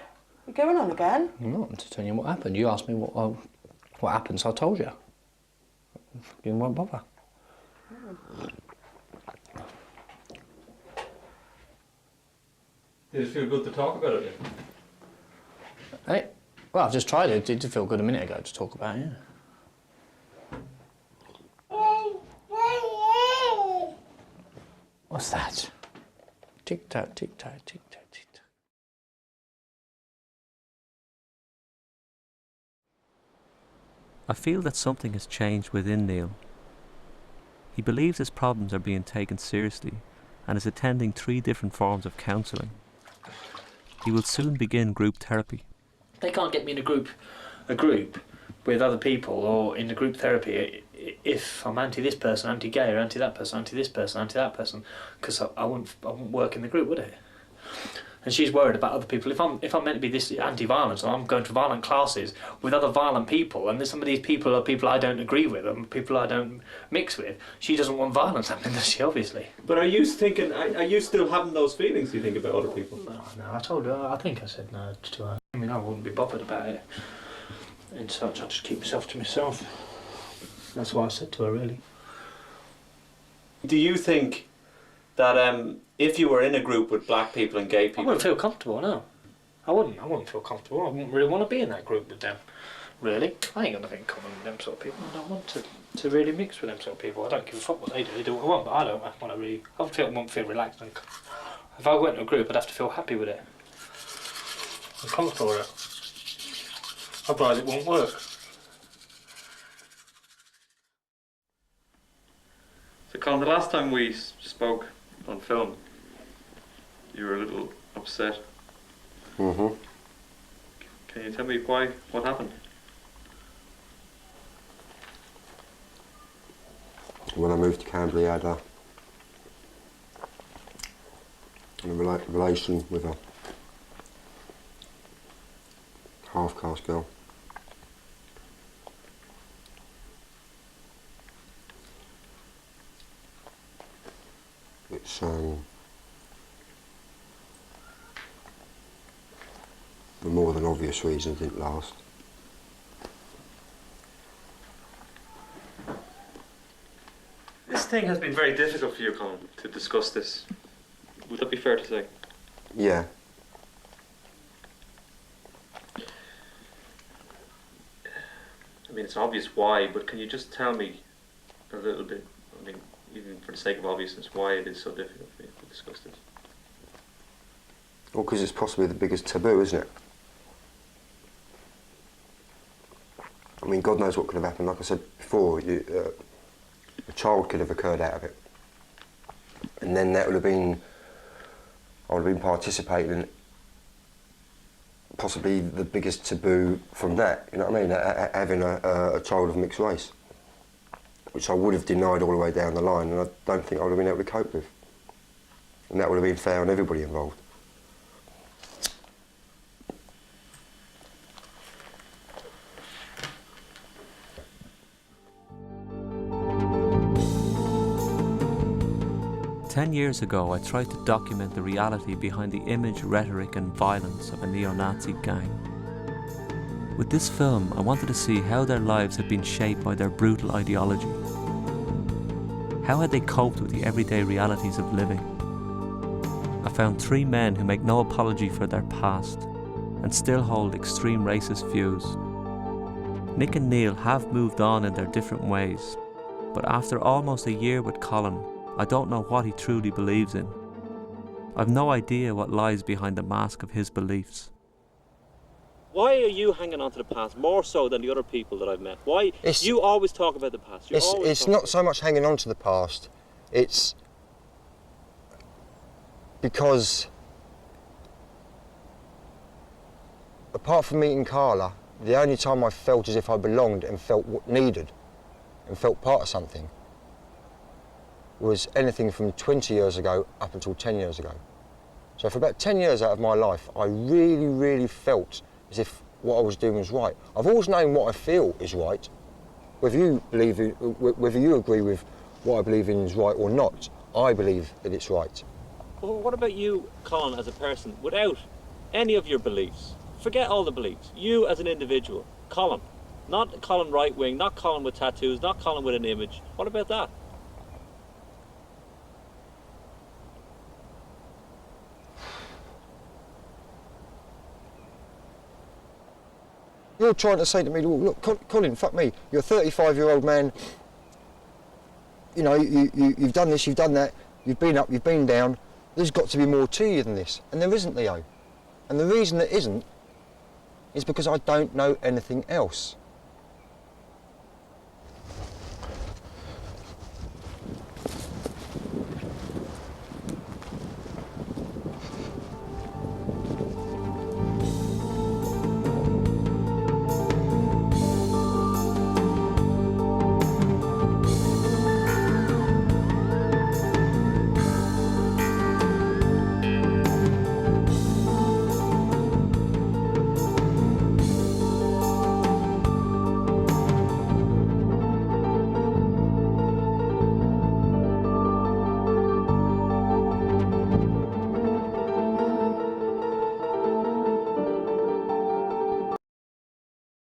You're going on again. I'm not. I'm just telling you what happened. You asked me what happened, so I told you. You won't bother. Did it feel good to talk about it? Hey, well, I've just tried it. It did feel good a minute ago to talk about it, yeah. What's that? Tick-tock, tick-tock, tick-tock, tick-tock. I feel that something has changed within Neil. He believes his problems are being taken seriously and is attending 3 different forms of counselling. He will soon begin group therapy. They can't get me in a group with other people or in a group therapy if I'm anti this person, anti gay, or anti that person, anti this person, anti that person, because I wouldn't work in the group, would it? And she's worried about other people. If I'm meant to be this anti-violence, I'm going to violent classes with other violent people, and some of these people are people I don't agree with, and people I don't mix with. She doesn't want violence happening, does she? Obviously. But are you still having those feelings, do you think, about other people? No, I told her. I think I said no to her. I mean, I wouldn't be bothered about it. And such, I'd just keep myself to myself. That's what I said to her, really. Do you think that if you were in a group with black people and gay people... I wouldn't feel comfortable, no. I wouldn't feel comfortable. I wouldn't really want to be in that group with them, really. I ain't got nothing in common with them sort of people. I don't want to really mix with them sort of people. I don't give a fuck what they do. They do what they want, but I don't want to really... I wouldn't feel relaxed. And if I went to a group, I'd have to feel happy with it. I'm comfortable with it. Otherwise it won't work. So Colin, the last time we spoke on film, you were a little upset. Mm-hmm. Can you tell me why? What happened? When I moved to Canterbury, I had a relation with a half-caste girl. it's for more than obvious reasons didn't last. This thing has been very difficult for you, Colin, to discuss this. Would that be fair to say? Yeah. I mean, it's obvious why, but can you just tell me a little bit, I mean, even for the sake of obviousness, why it is so difficult for you to discuss this? Well, because it's possibly the biggest taboo, isn't it? I mean, God knows what could have happened. Like I said before, a child could have occurred out of it. And then that would have been, I would have been participating in possibly the biggest taboo from that, you know what I mean? Having a child of mixed race, which I would have denied all the way down the line, and I don't think I would have been able to cope with. And that would have been fair on everybody involved. Ten years ago, I tried to document the reality behind the image, rhetoric and violence of a neo-Nazi gang. With this film, I wanted to see how their lives had been shaped by their brutal ideology. How had they coped with the everyday realities of living? I found three men who make no apology for their past and still hold extreme racist views. Nick and Neil have moved on in their different ways, but after almost a year with Colin, I don't know what he truly believes in. I've no idea what lies behind the mask of his beliefs. Why are you hanging on to the past more so than the other people that I've met? Why? You always talk about the past. It's not so much hanging on to the past, it's because apart from meeting Carla, the only time I felt as if I belonged and felt needed and felt part of something was anything from 20 years ago up until 10 years ago. So for about 10 years out of my life, I really, really felt as if what I was doing was right. I've always known what I feel is right. Whether you agree with what I believe in is right or not, I believe that it's right. Well, what about you, Colin, as a person, without any of your beliefs? Forget all the beliefs. You as an individual, Colin. Not Colin right wing, not Colin with tattoos, not Colin with an image. What about that? You're trying to say to me, look, Colin, fuck me. You're a 35-year-old man. You know, you've done this, you've done that. You've been up, you've been down. There's got to be more to you than this. And there isn't, Leo. And the reason there isn't is because I don't know anything else.